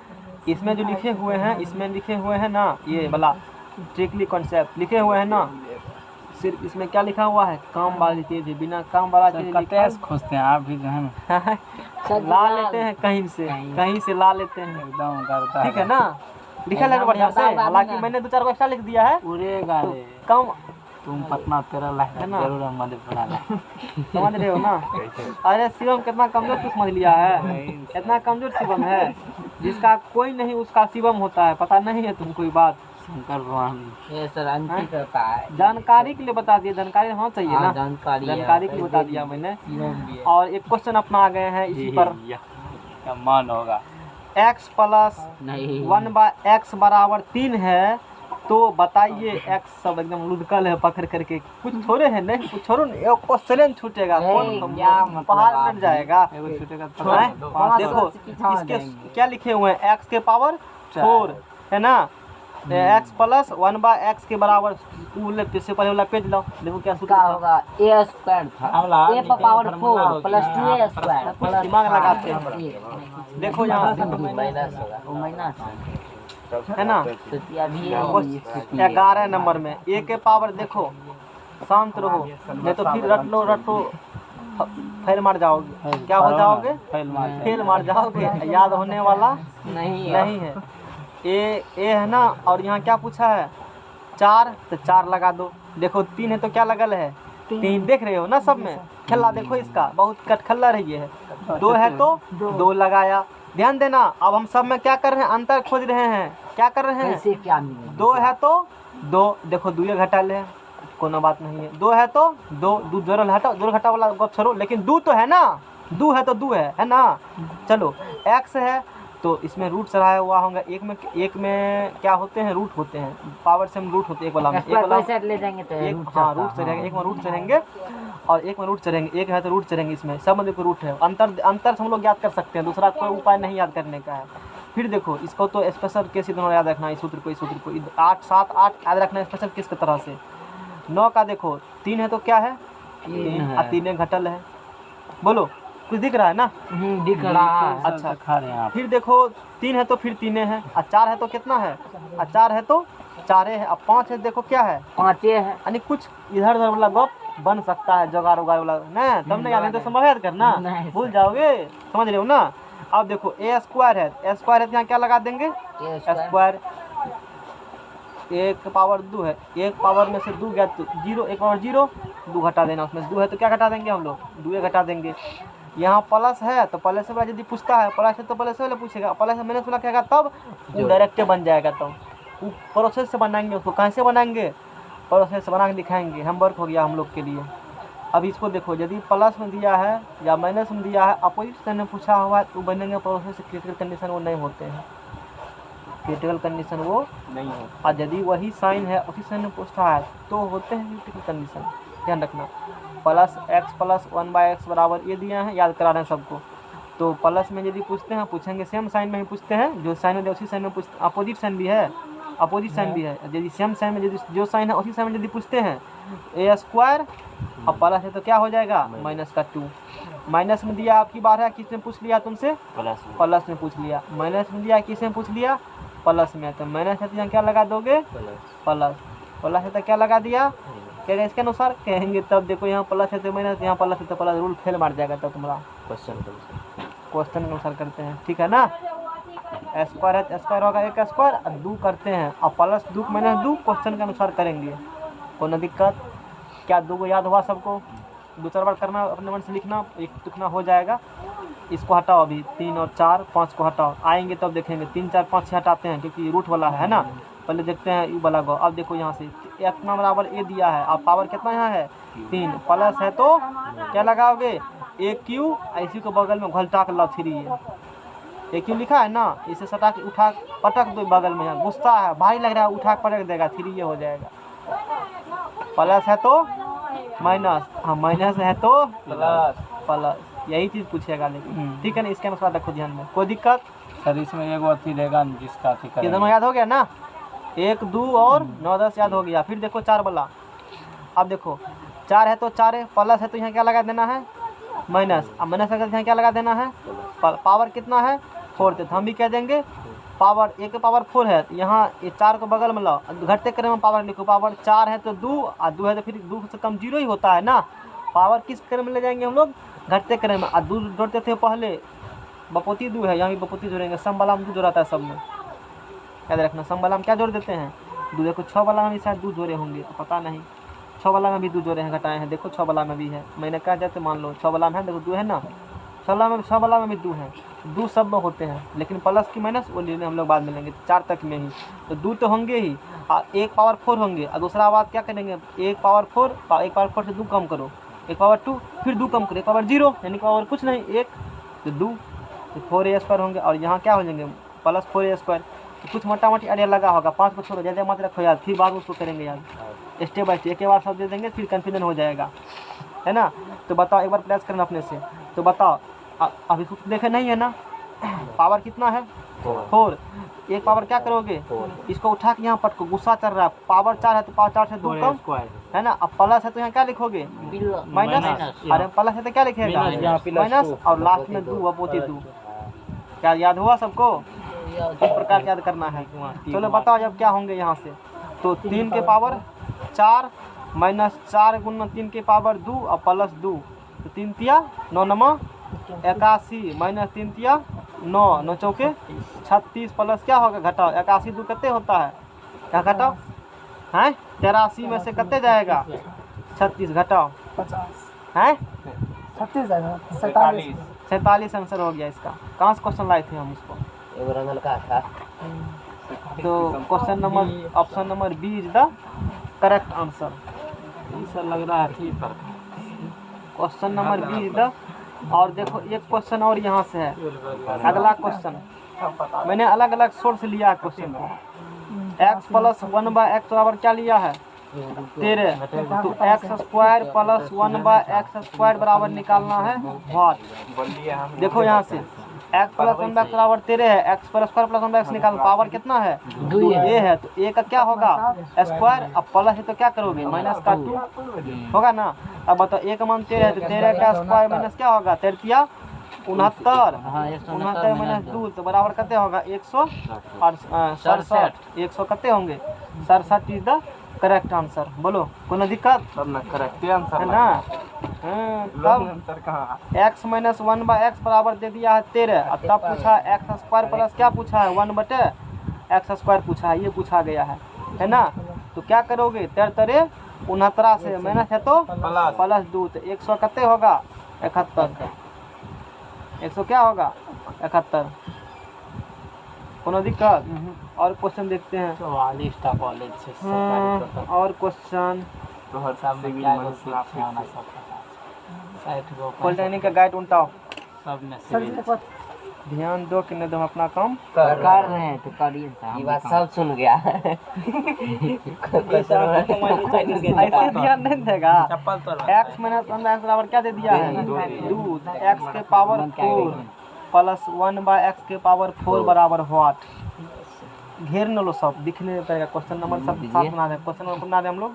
इसमें जो लिखे हुए हैं, इसमें लिखे हुए हैं ना, ये वाला ट्रिकली कॉन्सेप्ट लिखे हुए हैं ना, सिर्फ इसमें क्या लिखा हुआ है, काम वाली चीज है, बिना काम वाला चीज खोजते हैं आप भी जो है ना, ला लेते हैं कहीं से ला लेते हैं एकदम करता ठीक है ना। लिखा है बढ़िया से, हालांकि मैंने 2-4 एक्स्ट्रा लिख दिया है। उड़ेगा तो रे कम तुम पटना तेरा लाख है ना। जरूर हम मधेपुरा लाख समझ रहे हो ना। अरे शिवम कितना कमजोर तू समझ लिया है, इतना कमजोर शिवम है, जिसका कोई नहीं उसका शिवम होता है। पता नहीं है तुम कोई बात, शंकर भगवान ये सर अंकित होता है। जानकारी के लिए बता दिया, जानकारी होना चाहिए ना, जानकारी के लिए बता दिया मैंने। और एक क्वेश्चन अपना आ गए हैं इसी पर, क्या मान होगा x प्लस नहीं 1/x बराबर 3 है, तो बताइए x सब एकदम लुधकल है पकड़ करके, कुछ थोड़े है नहीं, कुछ छोड़ो ना, क्वेश्चन छूटेगा कौन क्या मतलब पहाड़ मिट जाएगा। छूटेगा देखो इसके क्या लिखे हुए हैं, x के पावर 4 है ना, x प्लस 1/x के बराबर। से पहले वाला पेज लो, देखो क्या सूत्र क्या होगा, a स्क्वायर था, a पर power 4 plus 2a square plus दिमाग लगाते हैं। देखो यहाँ माइनस होगा, वो माइनस है ना। तो अभी 11 नंबर में a के पावर, देखो शांत रहो नहीं तो फिर रट लो फेल मार जाओगे। क्या हो जाओगे, फेल मार जाओगे, याद होने वाला नहीं है। ए है ना, और यहाँ क्या पूछा है 4, तो 4 लगा दो। देखो 3 है तो क्या लगल है 3, देख रहे हो ना सब में खेला। देखो इसका बहुत कटखल्ला रही है। 2 है तो 2 लगाया। ध्यान देना, अब हम सब में क्या कर रहे हैं, अंतर खोज रहे हैं। क्या कर रहे हैं, कैसे क्या मिलेगा, 2 है तो 2, देखो 2 घटा ले, कोनो बात नहीं है। 2 है तो 2 जोड़ हटाओ, जोड़ घटा वाला गप छोड़ो, लेकिन 2 तो है ना, 2 है तो 2 है ना। चलो x है तो इसमें रूट चढ़ाया हुआ होगा। एक में क्या होते हैं, रूट होते हैं, पावर से हम रूट होते हैं। एक वाला में ले जाएंगे तो हाँ रूट चढ़ेंगे, एक में रूट चढ़ेंगे और एक में रूट चढ़ेंगे। एक है तो रूट चढ़ेंगे, इसमें सब में देखो रूट है। अंतर से हम लोग याद कर सकते हैं, दूसरा कोई उपाय नहीं याद करने का है। फिर देखो इसको तो स्पेशल केस दोनों याद रखना है, इस सूत्र को 8 7 8 याद रखना है स्पेशल केस की तरह से। 9 का देखो 3 है तो क्या है 3 और 3 घटल है। बोलो कुछ दिख रहा है ना, दिख रहा है। अच्छा खा रहे हैं आप। फिर देखो 3 है तो फिर 3 है, और 4 है तो कितना है, और 4 है तो 4 है, अब 5 है देखो क्या है 5 है। यानी कुछ इधर उधर वाला गप बन सकता है, जगार उगार वाला ना। तब नहीं याद है तो संभव याद करना, भूल जाओगे, समझ रहे हो ना। अब देखो a स्क्वायर है, तो यहाँ क्या लगा देंगे स्क्वायर। 1 पावर 2 है, 1 पावर में से 2 गया तो 0, 1 पावर 0, 2 घटा देना। उसमें 2 है तो क्या घटा देंगे हम लोग, 2 घटा देंगे। यहाँ प्लस है तो प्लस से वाला यदि पूछता है, प्लस है तो प्लस से वाला पूछेगा, प्लस से माइनस वाला कहेगा, तब वो डायरेक्ट बन जाएगा। तब वो प्रोसेस से बनाएंगे उसको, कैसे बनाएंगे, प्रोसेस से बना के दिखाएंगे। होमवर्क हो गया हम लोग के लिए। अब इसको देखो, यदि प्लस में दिया है या माइनस में दिया है, अपोजिट साइन में पूछा हुआ है, तो बनेंगे प्रोसेस से। क्रिटिकल कंडीशन वो नहीं होते हैं, क्रिटिकल कंडीशन वो नहीं होता। और यदि वही साइन है उसी साइन में पूछता है तो होते हैं क्रिटिकल कंडीशन। ध्यान रखना, प्लस x प्लस 1/x बराबर ये दिया है, याद करा रहे हैं सबको। तो प्लस में यदि पूछते हैं, पूछेंगे सेम साइन में ही पूछते हैं, जो साइन है उसी साइन में पूछते। अपोजिट साइन भी है, अपोजिट साइन भी है। यदि सेम साइन में यदि जो साइन है उसी साइन में यदि पूछते हैं, a स्क्वायर और प्लस है तो क्या हो जाएगा माइनस का 2। माइनस में दिया आपकी बार है, किसने पूछ लिया तुमसे, प्लस में पूछ लिया। माइनस में दिया किसने पूछ लिया, प्लस में। तो माइनस है तो यहाँ क्या लगा दोगे प्लस, प्लस है तो क्या लगा दिया, क्या इसके अनुसार कहेंगे। तब देखो यहाँ प्लस है तो माइनस, यहाँ प्लस है तो प्लस, रूल फेल मार जाएगा। तब तुम्हारा क्वेश्चन के अनुसार करते हैं, ठीक है ना। स्क्वायर है तो स्क्वायर होगा एक स्क्वायर, और 2 करते हैं अब प्लस 2 माइनस 2 क्वेश्चन के अनुसार करेंगे, कोई दिक्कत? क्या 2 को याद हुआ सबको? 2-4 बार करना, अपने मन से लिखना, एक लिखना हो जाएगा। इसको हटाओ अभी, 3 और 4 5 को हटाओ, आएंगे तब देखेंगे। 3 4 5 से हटाते हैं क्योंकि रूट वाला है ना, पहले देखते हैं यू वाला को। अब देखो यहाँ से इतना बराबर ए दिया है, अब पावर कितना यहाँ है 3, प्लस है तो क्या लगाओगे ए क्यू, इसी को बगल में घलटा कर लाओ 3 ए क्यू लिखा है ना, इसे सटा के उठा पटक दो बगल में, यहाँ गुस्सा है भारी लग रहा है, उठा के पटक देगा 3 ये हो जाएगा। प्लस है तो माइनस, हाँ माइनस है तो प्लस, यही चीज़ पूछेगा लेकिन, ठीक है ना। इसके अनुसार रखो ध्यान में, कोई दिक्कत? सर इसमें एगो अथी रहेगा न जिसका अथी ये करेंगे। दोनों याद हो गया ना, 1 2 और 9 10 याद हो गया। फिर देखो 4 वाला, अब देखो 4 है तो 4 है, प्लस है तो यहाँ क्या लगा देना है माइनस, अब माइनस है तो यहाँ क्या लगा देना है, पावर कितना है 4, तो हम भी कह देंगे पावर, एक पावर 4 है, यहाँ ये 4 को बगल में लाओ, घटते क्रम में पावर लिखो, पावर 4 है तो 2, और 2 है तो फिर 2 से कम 0 ही होता है ना, पावर किस क्रम में ले जाएंगे हम लोग, घटते क्रम में। और 2 जोड़ते थे पहले, बपोती 2 है, यहाँ भी बपोती जोड़ेंगे, सम वाला में 2 जोड़ाता है सब में, याद रखना। सम वाला में क्या जोड़ देते हैं 2, देखो 6 वाला में भी शायद 2 जोड़े होंगे, पता नहीं, 6 वाला में भी 2 जोड़े हैं, घटाए हैं, देखो 6 वाला में भी है, मैंने कहा जाते मान लो 6 वाला में है, देखो 2 है ना, 6 वाला में भी 2 है, 2 सब में होते हैं, लेकिन प्लस की माइनस वो लेने हम लोग बाद में लेंगे, 4 तक में ही, तो 2 तो होंगे ही, और 1 पावर 4 होंगे, और दूसरा बात क्या करेंगे, 1 पावर 4 से 2 कम करो, 1 पावर 2 फिर 2 कम करो, 1 पावर 0 यानी पावर कुछ नहीं 1, तो 2, तो 4a² होंगे, और यहाँ क्या हो जाएंगे प्लस 4a², तो कुछ मोटा मोटी आइडिया लगा होगा, 5 को छोड़ो, ज़्यादा मत रखो यार, फिर बाद उसको करेंगे यार, स्टेप बाय स्टेप, एक बार सब दे देंगे फिर कन्फ्यूजन हो जाएगा, है ना। तो बताओ एक बार प्रयास करना अपने से, तो बताओ अभी कुछ देखे नहीं है ना, पावर कितना है 4, एक पावर क्या करोगे, इसको उठा के यहाँ पटको, गुस्सा चल रहा है, पावर 4 है तो पावर 4 से 2 कम, है ना। अब प्लस है तो यहाँ क्या लिखोगे माइनस, अरे प्लस है तो क्या लिखेगा माइनस, और लास्ट में 2 अपोती 2, क्या याद हुआ सबको? इस प्रकार याद करना है। चलो बताओ जब क्या होंगे यहाँ से, तो 3 के पावर 4 माइनस 4 गुना 3 के पावर 2 और प्लस 2, तो 3 तिया 9 नमा 81 माइनस 3 तिया 9 9 चौके 36, प्लस क्या होगा घटाओ 81 2 कितने होता है, क्या घटाओ हैं 83 में से कितने जाएगा 36, घटाओ 50 हैं 36 जाएगा 47 47 आंसर हो गया इसका। कहाँ से क्वेश्चन लाए थे हम इसको, एगो रंगल का था। तो question number option number B is the correct answer. Sir लग रहा है ठीक पर question number B is the, और देखो एक क्वेश्चन और यहाँ से है, अगला क्वेश्चन मैंने अलग अलग सोर्स लिया क्वेश्चन को, x प्लस 1/x बराबर क्या लिया है 13, तो x² प्लस 1/x² बराबर निकालना है व्हाट, देखो यहाँ से x प्लस 1/x बराबर 13 है, x पर स्क्वायर प्लस 1/x निकाल, पावर कितना है 2 है, तो a का क्या होगा स्क्वायर, अब प्लस है तो क्या करोगे माइनस का 2 होगा ना। अब बताओ a का मान 13 है, तो 13 का स्क्वायर माइनस क्या होगा 13 69, 69 माइनस 2 तो बराबर कितने होगा 167, 100 कितने होंगे 67 इज द करेक्ट आंसर। बोलो कोनो दिक्कत करेक्ट आंसर है ना। तब आंसर कहाँ x माइनस 1/x बराबर दे दिया है 13, और तब पूछा x² प्लस क्या पूछा है 1/x² पूछा है, ये पूछा गया है ना। तो क्या करोगे 13 69 से माइनस है तो प्लस 2, तो 100 कितने होगा 71, 100 क्या होगा 71, कोनो दिक्कत। और क्वेश्चन देखते हैं, 44 टा कॉलेज से और क्वेश्चन सब में क्या गो सीट है ना सब 60 गो पॉलिटेक्निक का गाइड उल्टाओ, सब में सर सिविल देखो ध्यान दो कि नहीं दो अपना काम कर रहे हैं तो करिए, ये बात सब सुन गया। ऐसे ध्यान नहीं देगा। चप्पल तो x माइनस 1/x बराबर क्या दे दिया है 2, x के पावर 4 प्लस 1/x के पावर 4 बराबर व्हाट, घेर न लो सब दिखने पड़ेगा। क्वेश्चन नंबर 7 बना दे, क्वेश्चन नंबर बना दे हम लोग,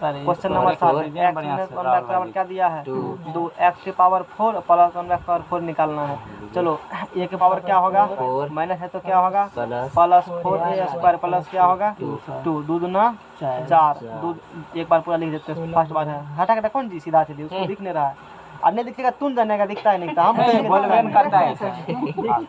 question number 7 x minus 1/x बराबर क्या दिया है 2, x के पावर 4 प्लस 1/x पावर 4 निकालना है। चलो a के पावर क्या होगा माइनस है तो क्या होगा प्लस 4a² प्लस क्या होगा 2, 2 दूना 4, 2 एक बार पूरा लिख देते हैं, फर्स्ट बार है हटा के कौन जी सीधा चलिए उसको दिख नहीं रहा है अन्य दिखेगा तुम जानेगा, दिखता है नहीं दिखता, हम बोलबे न करता है ऐसा।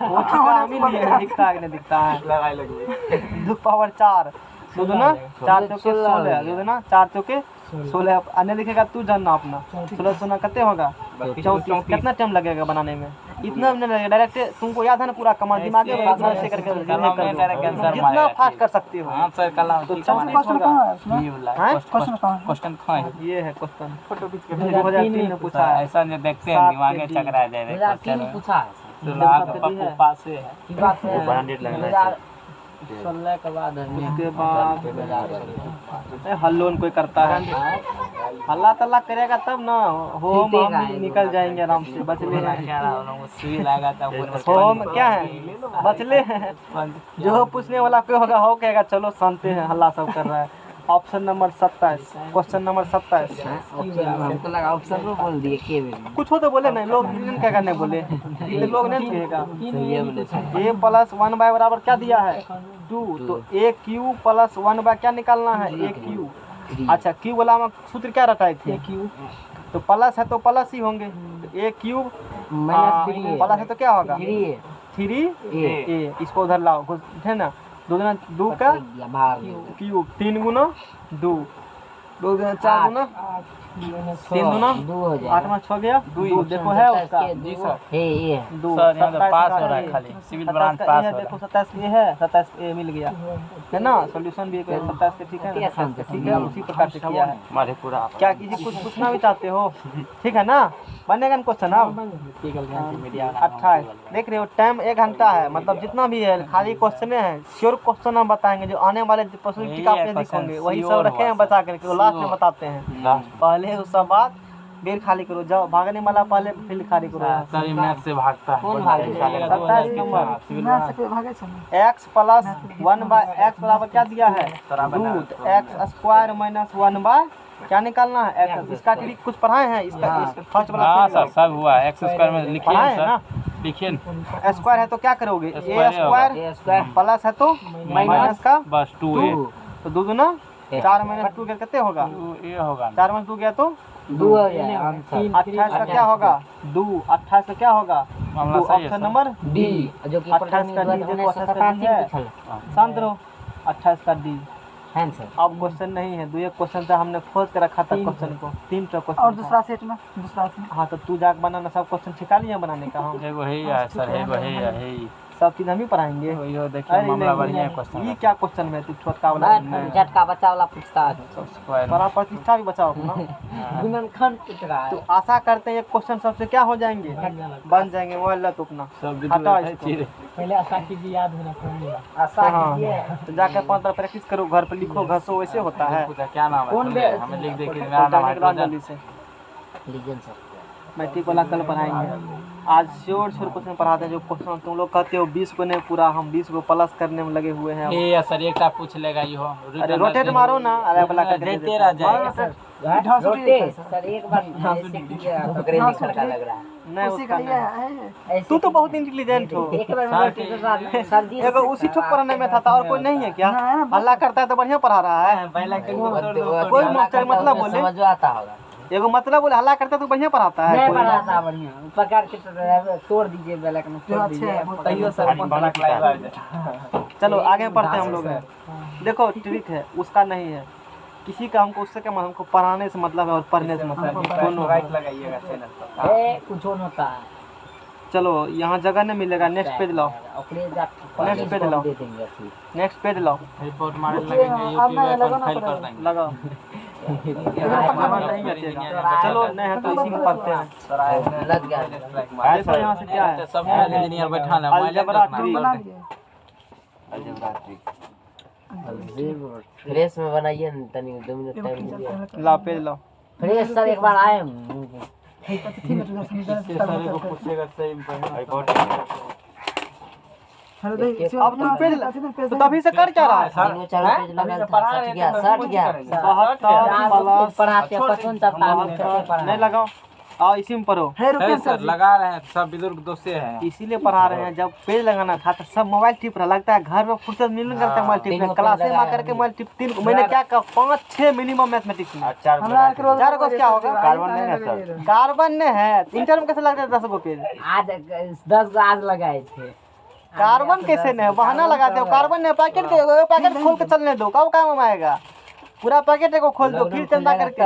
वो ठिका हम ही लिए दिखता है कि नहीं दिखता है। लगाई लगी 2 पावर 4 दो दूना 4 चौके 16 दो दूना 4 चौके 16 अन्य दिखेगा तू जानना अपना 16 सोना कितने होगा 34। कितना टाइम लगेगा बनाने में? इतना नहीं लगेगा, डायरेक्ट तुमको याद है ना पूरा कमाल दिमाग में ऐसे करके जितना फास्ट कर सकते हो। हां सर कल तो 34 क्वेश्चन होगा। कहाँ है उसमें? ये वाला हैं? क्वेश्चन कहाँ है? क्वेश्चन कहां है? ये है क्वेश्चन फोटो खींच के 2003 में पूछा है। ऐसा नहीं देखते हैं 7 दिमाग में के चकरा जाए रे 2003 क्वेश्चन पूछा है तो लाख पप्पू पास से है की बात है 16 के बाद उसके बाद हल्लोन कोई करता है, हल्ला तल्ला करेगा तब ना हो हम भी निकल जाएंगे आराम से। बचले हैं क्या रहा हूं सुई लगा था होम क्या है बचले हैं, जो पूछने वाला कोई होगा हो कहेगा चलो सुनते हैं हल्ला सब कर रहा है। ऑप्शन नंबर 27 क्वेश्चन नंबर 27 हमको लगा ऑप्शन में बोल दिए के भी कुछ हो तो बोले नहीं, लोग रीजन क्या करने बोले ये लोग नहीं कहेगा। ये बोले a प्लस 1 बाय बराबर क्या दिया है 2, तो a क्यू प्लस 1 बाय क्या निकालना है a क्यू। अच्छा क्यू वाला में सूत्र क्या रटाए थे तो प्लस है तो प्लस ही होंगे, तो a क्यूब माइनस प्लस है तो क्या होगा 3 3a। इसको उधर लाओ है ना 2 गुना 2 का बाहर क्यूब 3 गुना 2 2 गुना 4 गुना 3 गुना 2 हो 8 जाएगा में 6 गया 2 देखो है उसका जी सर हे ये 2 सर यहाँ तो पास हो रहा है खाली सिविल ब्रांच पास हो रहा देखो 27 ये है 27 ए मिल गया है ना। सॉल्यूशन भी 27 के ठीक है ना, ठीक है उसी प्रकार से किया है। हमारे पूरा क्या किसी कुछ पूछना भी चाहते हो ठीक है ना, बनेगा ना क्वेश्चन अब 28 देख रहे हो टाइम 1 घंटा है, मतलब जितना भी है खाली क्वेश्चन है श्योर क्वेश्चन हम बताएंगे जो आने वाले पॉसिबिलिटी का पे दिखेंगे वही सब रखे हैं बचा करके वो लास्ट में बताते हैं। पहले उस बाद बेर खाली करो, जाओ भागने वाला पहले फील्ड खाली करो। सर ये मैथ से भागता है कौन भागे? 27 नंबर मैं से कोई भागे चलो x प्लस 1 बाय x बराबर क्या दिया है root x square minus 1 by क्या निकालना है x। इसका ट्रिक कुछ पढ़ाए हैं इसका फर्स्ट वाला हाँ सर सब हुआ एक्स स्क्वायर में लिखिए पढ़ाए सर ना लिखिए स्क्वायर है तो क्या करोगे a स्क्वायर स्क्वायर प्लस है तो माइनस का बस 2a तो 2 गुना 4 माइनस 2 कितने होगा ये होगा 4 माइनस 2 गया तो 2 हो जाएगा आंसर 28 का क्या होगा 2 28 का क्या होगा मामला सही है ऑप्शन सर। नंबर डी जो कि 28 का डी देखो 28 का डी है शांत रहो 28 का डी है सर। अब क्वेश्चन नहीं है, 2 क्वेश्चन था हमने खोज के रखा था क्वेश्चन को 3 और क्वेश्चन दूसरा सेट में दूसरा सेट में हाँ तो तू जाके बनाना सब क्वेश्चन ठिका लिया बनाने का हम एगो है या सर एगो है या है सब चीज हम ही पढ़ाएंगे। यो देखिए मामला बढ़िया है क्वेश्चन ये क्या क्वेश्चन में तू छोटका वाला झटका बच्चा वाला पूछता है स्क्वायर बड़ा प्रतिष्ठा भी बचाओ अपना। गुणनखंड पूछ रहा तो है आशा करते हैं ये क्वेश्चन सबसे क्या हो जाएंगे बन जाएंगे वो अल्लाह तो अपना सब हटाओ है इसको। चीरे पहले आशा कीजिए याद होना फॉर्मूला आशा हाँ। कीजिए तो जाकर 5 बार प्रैक्टिस करो घर पे लिखो घसो वैसे होता है। क्या नाम है कौन सुनिए, हमें लिख दे कि मेरा नाम है निकला जल्दी से लीजन सर मैट्रिक वाला कल पढ़ाएंगे। आज श्योर क्वेश्चन पढ़ाते हैं जो क्वेश्चन तुम लोग कहते हो 20 को नहीं पूरा हम 20 को प्लस करने में लगे हुए हैं। ए सर एकटा पूछ लेगा यो अरे रोटेट मारो ना अरे वाला करके दे जैते रह मारो ना जाए सर। रोटे सर एक बार ऐसे कीजिए पकड़े नहीं खड़का लग रहा है नहीं उसी उसका का ये नहीं। है ऐसे तू तो बहुत इंटेलिजेंट हो। एक बार रोटे के साथ सर जी एगो उसी ठुक पढ़ाने में था और कोई नहीं है क्या? हल्ला करता है तो बढ़िया पढ़ा रहा है। कोई मास्टर मतलब बोले समझ आता होगा एगो मतलब बोले हल्ला करता है तो बढ़िया पढ़ाता है। नहीं कोई पढ़ाता बढ़िया पकड़ के तोड़ दीजिए ब्लैक में तोड़ दीजिए तैयो सर बड़ा क्लास चलो आगे पढ़ते हैं हम लोग। देखो ट्रिक है उसका नहीं है किसी का हमको उससे क्या हमको पढ़ाने से मतलब है और पढ़ने से मतलब है दोनों। राइट लगाइएगा चैनल पर ए कुछ होता है चलो यहाँ जगह नहीं मिलेगा नेक्स्ट पेज लाओ ओकरे जा नेक्स्ट पेज लाओ दे देंगे अच्छी नेक्स्ट पेज लाओ रिपोर्ट मारने लगेंगे यूट्यूब पे फाइल कर देंगे लगाओ। नहीं बचेगा। चलो नहीं है तो इसी में पढ़ते हैं। लग गया देखो यहाँ से क्या है सब इंजीनियर बैठा है अलजबरा बना ट्री दिए फ्रेश में बनाइए न तनी 2 मिनट टाइम दीजिए ला पेज लाओ। फ्रेश सर एक बार आए पूछेगा सही में अब तुम पेज ला तो तभी से कर क्या रहा है? तीनों चारों पेज लगा था सट गया 72 प्लस पढ़ाते हैं 55 नहीं लगाओ और इसी में पढ़ो। है है रुकिए सर, सर लगा रहे हैं, सब बुजुर्ग दोस्ते हैं। इसीलिए पढ़ा रहे हैं। जब पेज लगाना था तो सब मोबाइल टिप रहा, लगता है घर में फुर्सत मिल नहीं करता मोबाइल टिपने। क्लास में आकर के मोबाइल टिप 3 मैंने क्या कहा 5-6 मिनिमम मैथमेटिक्स में। हमरा एक रोज 4 को क्या होगा? कार्बन नहीं है सर। कार्बन ने है। इंटर में कैसे लगता है 10 को पेज? आज 10 गो आज लगाए थे। कार्बन कैसे नहीं? बहाना लगाते हो। कार्बन ने पैकेट के पैकेट खोल के चलने दो, कब काम में आएगा? पूरा पैकेट को खोल दो फिर चंदा करके।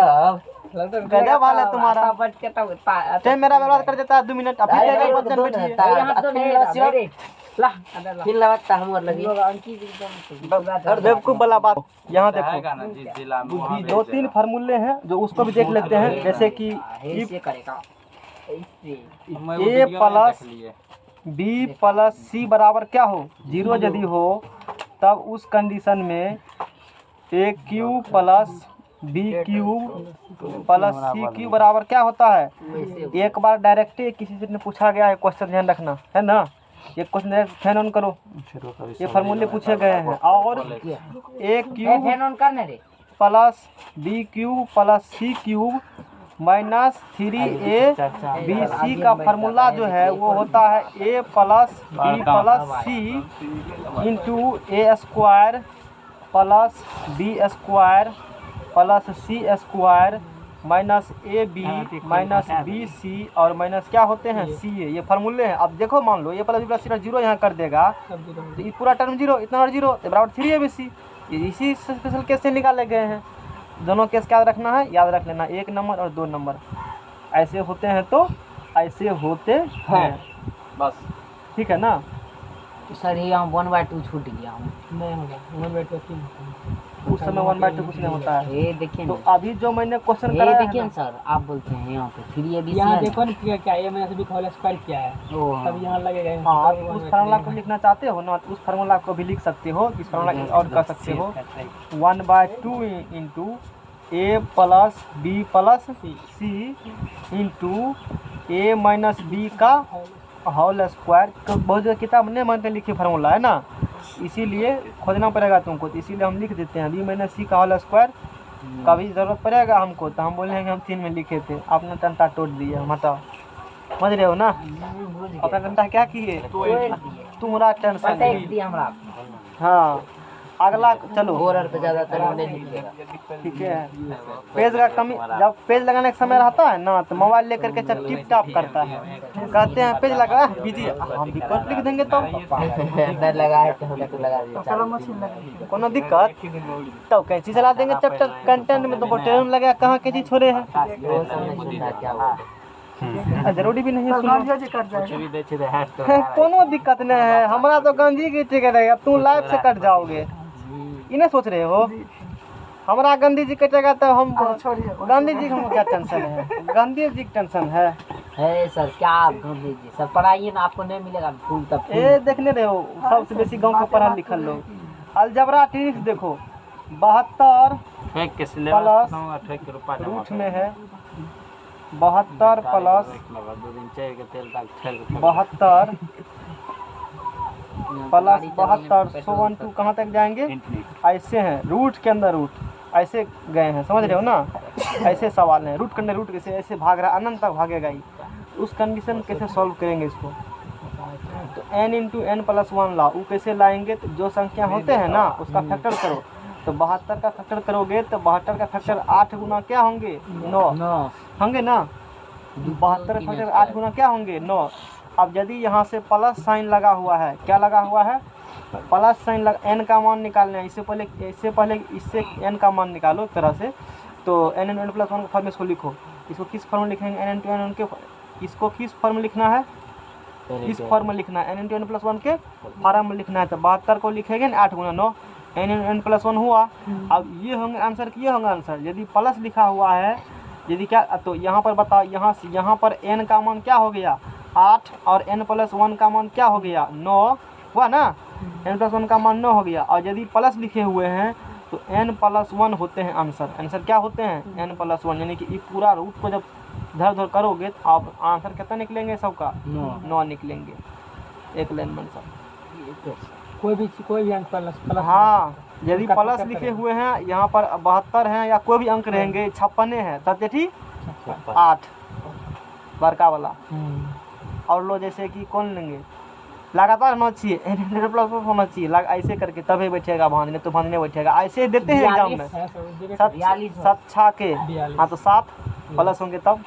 गजब वाला है तुम्हारा। बट के तब टाइम मेरा बर्बाद कर देता है 2 मिनट। अभी तक बच्चन बैठिए। फिर लगता हम और लगी बेवकूफ वाला बात। यहाँ देखो आएगा ना जिस जिला में, वहाँ बुद्धि भेज 2-3 फार्मूले हैं जो उसको भी देख लेते हैं। जैसे कि ऐसे करेगा ऐसे देना। मैं वो A वीडियो में प्लस देख लिए। B प्लस C बराबर क्या हो? 0 यदि हो तब उस कंडीशन में A cube plus B cube plus C cube बराबर क्या होता है? एक बार डायरेक्ट किसी से ने पूछा गया है क्वेश्चन, ध्यान रखना है ना। ये क्वेश्चन डायरेक्ट फैन ऑन करो, ये फार्मूले पूछे गए हैं। और A क्यूब फैन ऑन करने रे plus B cube plus C cube minus 3ABC का फार्मूला जो है वो होता है A plus B plus C into A square plus B square plus C square minus AB minus BC और minus क्या होते हैं CA। ये फार्मूले हैं। अब देखो मान लो A plus B plus C 0 यहाँ कर देगा तो ये पूरा टर्म 0, इतना और 0 बराबर 3ABC। इसी स्पेशल केस से निकाले गए हैं। दोनों केस क्या रखना है? याद रख लेना, 1 नंबर और 2 नंबर। ऐसे होते हैं तो ऐसे होते हैं, बस ठीक है ना। सर ये हम 1/2 छूट गया नहीं होगा 1/2 3 उस समय 1/2 कुछ नहीं होता है। ये देखिए तो ना, अभी जो मैंने क्वेश्चन ये कराया देखिए है ना सर, आप बोलते हैं यहाँ पे फिर ये भी यहाँ देखो ना क्या A माइनस B का होल स्क्वायर क्या है, हाँ। तब यहाँ लगेगा। हाँ, तो उस फार्मूला को लिखना चाहते हो ना, तो उस फार्मूला को भी लिख सकते हो। इस फार्मूला और कर सकते हो 1/2 into A plus B plus C into A minus B का होल स्क्वायर। तो बहुत ज़्यादा किताब नहीं मानते लिखे फार्मूला है ना, इसीलिए खोजना पड़ेगा तुमको। तो इसीलिए हम लिख देते हैं B माइनस C का होल स्क्वायर। कभी ज़रूरत पड़ेगा हमको तो हम बोलेंगे हम 3 में लिखे थे, आपने टंटा तोड़ दिया। मतलब समझ रहे हो ना, अपना टंटा क्या किए? तुम्हारा टेंशन है। हमरा हाँ, अगला चलो बोरर पे ज्यादातर नहीं लिखेगा। ठीक है। पेज का कमी, जब पेज लगाने का समय रहता है ना तो मोबाइल लेकर के जब टिप टॉप करता है, कहते हैं पेज लगा बिजी, हम भी कर लिख देंगे तो अंदर लगा है तो हमने तो लगा दिया। कोनो दिक्कत तो कैंची चला देंगे चैप्टर कंटेंट में। तो ट्रेन लगा कहाँ कैंची छोड़े हैं, वो सब नहीं सुनता क्या हुआ। जरूरी भी नहीं है सुनो। कुछ भी देखे तो हैश तो कोनो दिक्कत नहीं है, हमारा तो गंजी की टिकट रहेगा, तुम लाइफ से कट जाओगे। इन्हें सोच रहे हो हमारा गांधी जी कटेगा तो हम गांधी जी को क्या टेंशन है? गांधी जी की टेंशन है सर क्या आप गांधी जी सर पढ़ाइए ना, आपको नहीं मिलेगा फूल तब फूल। ये देखने रहे हो सबसे बेसी गांव का पढ़ा लिखल लोग। अलजबरा ट्रिक्स देखो 72 फेंक के प्लस सिलेबस फेंक के रुपा रूट में है 72 प्लस 2 दिन चल के तेल तक ठेल 72 प्लस 72 सो 1 2 कहाँ तक जाएंगे? ऐसे हैं रूट के अंदर रूट ऐसे गए हैं, समझ रहे हो ना। ऐसे सवाल हैं, रूट करने रूट कैसे ऐसे भाग रहा है, अनंत तक भागेगा ही। उस कंडीशन कैसे सॉल्व करेंगे इसको? तो n इंटू एन प्लस 1 ला, वो कैसे लाएंगे? तो जो संख्या होते हैं ना उसका फैक्टर करो। तो 72 का फैक्टर करोगे तो 72 का फैक्टर 8 गुना क्या होंगे? 9 होंगे ना। 72 का फैक्टर 8 गुना क्या होंगे? 9। अब यदि यहाँ से प्लस साइन लगा हुआ है, क्या लगा हुआ है? प्लस साइन एन का मान निकालना है। इससे पहले इससे एन का मान निकालो एक तरह से। तो एन एन प्लस 1 फॉर्म इसको लिखो। इसको किस फॉर्म में लिखेंगे? एन टू एन के। इसको किस फॉर्म में लिखना है? इस फॉर्म में लिखना है, एन टू एन प्लस 1 के फॉर्म में लिखना है। तो 72 को लिखेंगे 8 गुना 9 एन प्लस 1 हुआ। अब ये होंगे आंसर, किए होंगे आंसर। यदि प्लस लिखा हुआ है, यदि क्या, तो यहाँ पर बताओ, यहाँ पर एन का मान क्या हो गया? 8 और एन प्लस 1 का मान क्या हो गया? 9 हुआ ना। एन प्लस 1 का मान 9 हो गया। और यदि प्लस लिखे हुए हैं तो एन प्लस 1 होते हैं आंसर क्या होते हैं? N plus 1। यानी कि ये पूरा रूट को जब धर करोगे तो आप आंसर कितना निकलेंगे? सबका 9 निकलेंगे। एक लाइन में सब कोई भी अंक प्लस हाँ, यदि प्लस लिखे हुए हैं यहाँ पर 72 हैं या कोई भी अंक रहेंगे, 56 है, 8 बड़का वाला। और लो जैसे कि कौन लेंगे, लगातार होना चाहिए, n प्लस होना चाहिए, ऐसे करके तभी बैठेगा भांज, नहीं तो भांज नहीं बैठेगा। ऐसे देते हैं एग्जाम में 7 छा के, हाँ तो 7 प्लस होंगे तब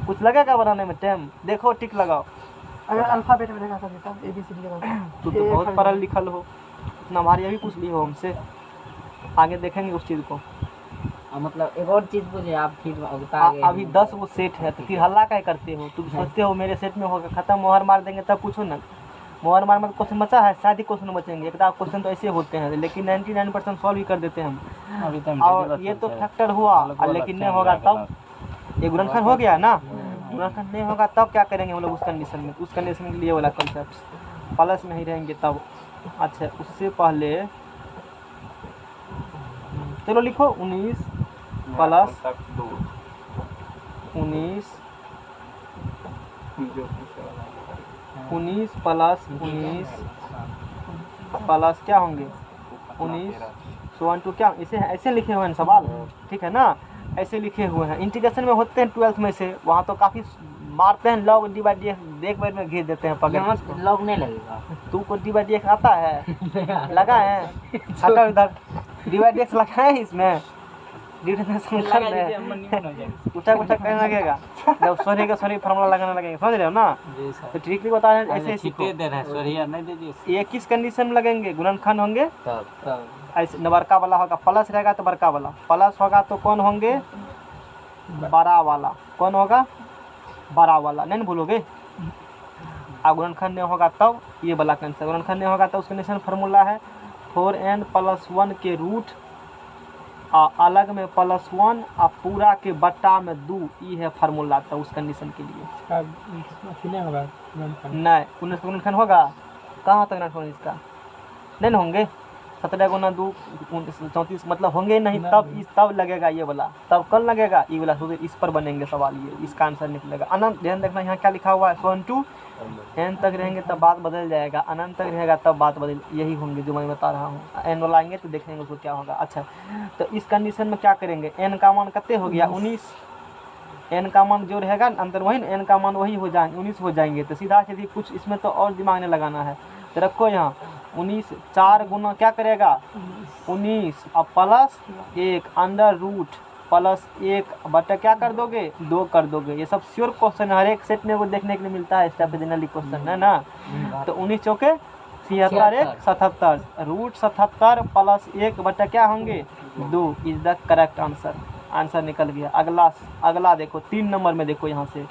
कुछ लगेगा बनाने में टाइम। देखो टिक लगाओ। अगर अल्फाबेट में लगा सकते तब ABCD लगा। तू तो बहुत पढ़ल लिखल हो, इतना भारी अभी पूछ ली हो हमसे, आगे देखेंगे उस चीज़ को। मतलब एक और चीज पूछे आप फिर बता गए। अभी 10 वो सेट है तो फिर हल्ला क्या करते हो, तुम सोचते हो मेरे सेट में होगा खत्म, मोहर मार देंगे तब पूछो ना। मोहर मार में क्वेश्चन बचा है, शायद ही क्वेश्चन बचेंगे, एक क्वेश्चन तो ऐसे होते हैं, लेकिन 99% सॉल्व ही कर देते हैं हम। अभी तो और ये तो फैक्टर हुआ, लेकिन नहीं होगा तब, ये गुणनखंड हो गया ना, गुणनखंड नहीं होगा तब क्या करेंगे हम लोग उस कंडीशन में, उस कंडीशन के लिए वाला कॉन्सेप्ट प्लस में ही रहेंगे तब। अच्छा उससे पहले चलो लिखो 19 प्लस 19 प्लस 19 प्लस क्या होंगे 19 1 2 क्या इसे ऐसे लिखे हुए हैं सवाल, ठीक है ना, ऐसे लिखे हुए हैं। इंटीग्रेशन में होते हैं 12th में से, वहाँ तो काफ़ी मारते हैं log D by D x, एक बार में घेर देते हैं पकड़। लॉग नहीं लगेगा। तू को डी बाई डी एक्स आता है? लगा है, हटा इधर, डी बाई डी एक्स लगा है इसमें, उठा कहने लगेगा जब सॉरी का सॉरी फार्मूला लगाने लगेंगे, समझ रहे हो ना। तो ट्रिकली बता रहे हैं ऐसे छिटे दे रहे हैं, सॉरी यार नहीं दीजिए। ये किस कंडीशन में लगेंगे, गुणनखंड होंगे ऐसे, न बड़का वाला होगा, प्लस रहेगा तो बड़का वाला, प्लस होगा तो कौन होंगे बड़ा वाला, कौन होगा बड़ा वाला, नहीं भूलोगे। गुणनखंड नहीं होगा तब ये वाला कंडीशन, गुणनखंड नहीं होगा तो उस कंडीशन फार्मूला है 4n + 1 के रूट अलग में +1 और पूरा के बट्टा में 2, ये है फार्मूला था उस कंडीशन के लिए। नहीं 19 का गुणनखंड होगा, कहाँ तक गुणनखंड इसका नहीं ना होंगे, 17 गुना 2 34 मतलब होंगे नहीं, तब लगेगा ये वाला, तब कल लगेगा ये वाला, सोचिए इस पर बनेंगे सवाल, ये इसका आंसर निकलेगा। अनंत ध्यान रखना, यहाँ क्या लिखा हुआ है 1 to n तक रहेंगे तब बात बदल जाएगा, अनंत तक रहेगा तब बात बदल, यही होंगे जो मैं बता रहा हूँ। n वाला आएंगे तो देखेंगे उसको क्या होगा। अच्छा तो इस कंडीशन में क्या करेंगे, n का मान कितने हो गया 19, n का मान जो रहेगा अंदर वही, n का मान वही हो जाएंगे 19 हो जाएंगे। तो सीधा सीधी कुछ इसमें तो और दिमाग नहीं लगाना है, तो रखो यहाँ 19 4 गुना क्या करेगा 19 अब +1 अंडर रूट +1 बटा क्या कर दोगे 2 कर दोगे। ये सब श्योर क्वेश्चन हर एक सेट में वो देखने के लिए मिलता है, स्टेप जनरली क्वेश्चन है ना। तो 19 चौके 76 1 77 रूट 77 +1 बटा क्या होंगे 2 is the correct answer, answer निकल गया। अगला देखो 3 नंबर में, देखो यहाँ से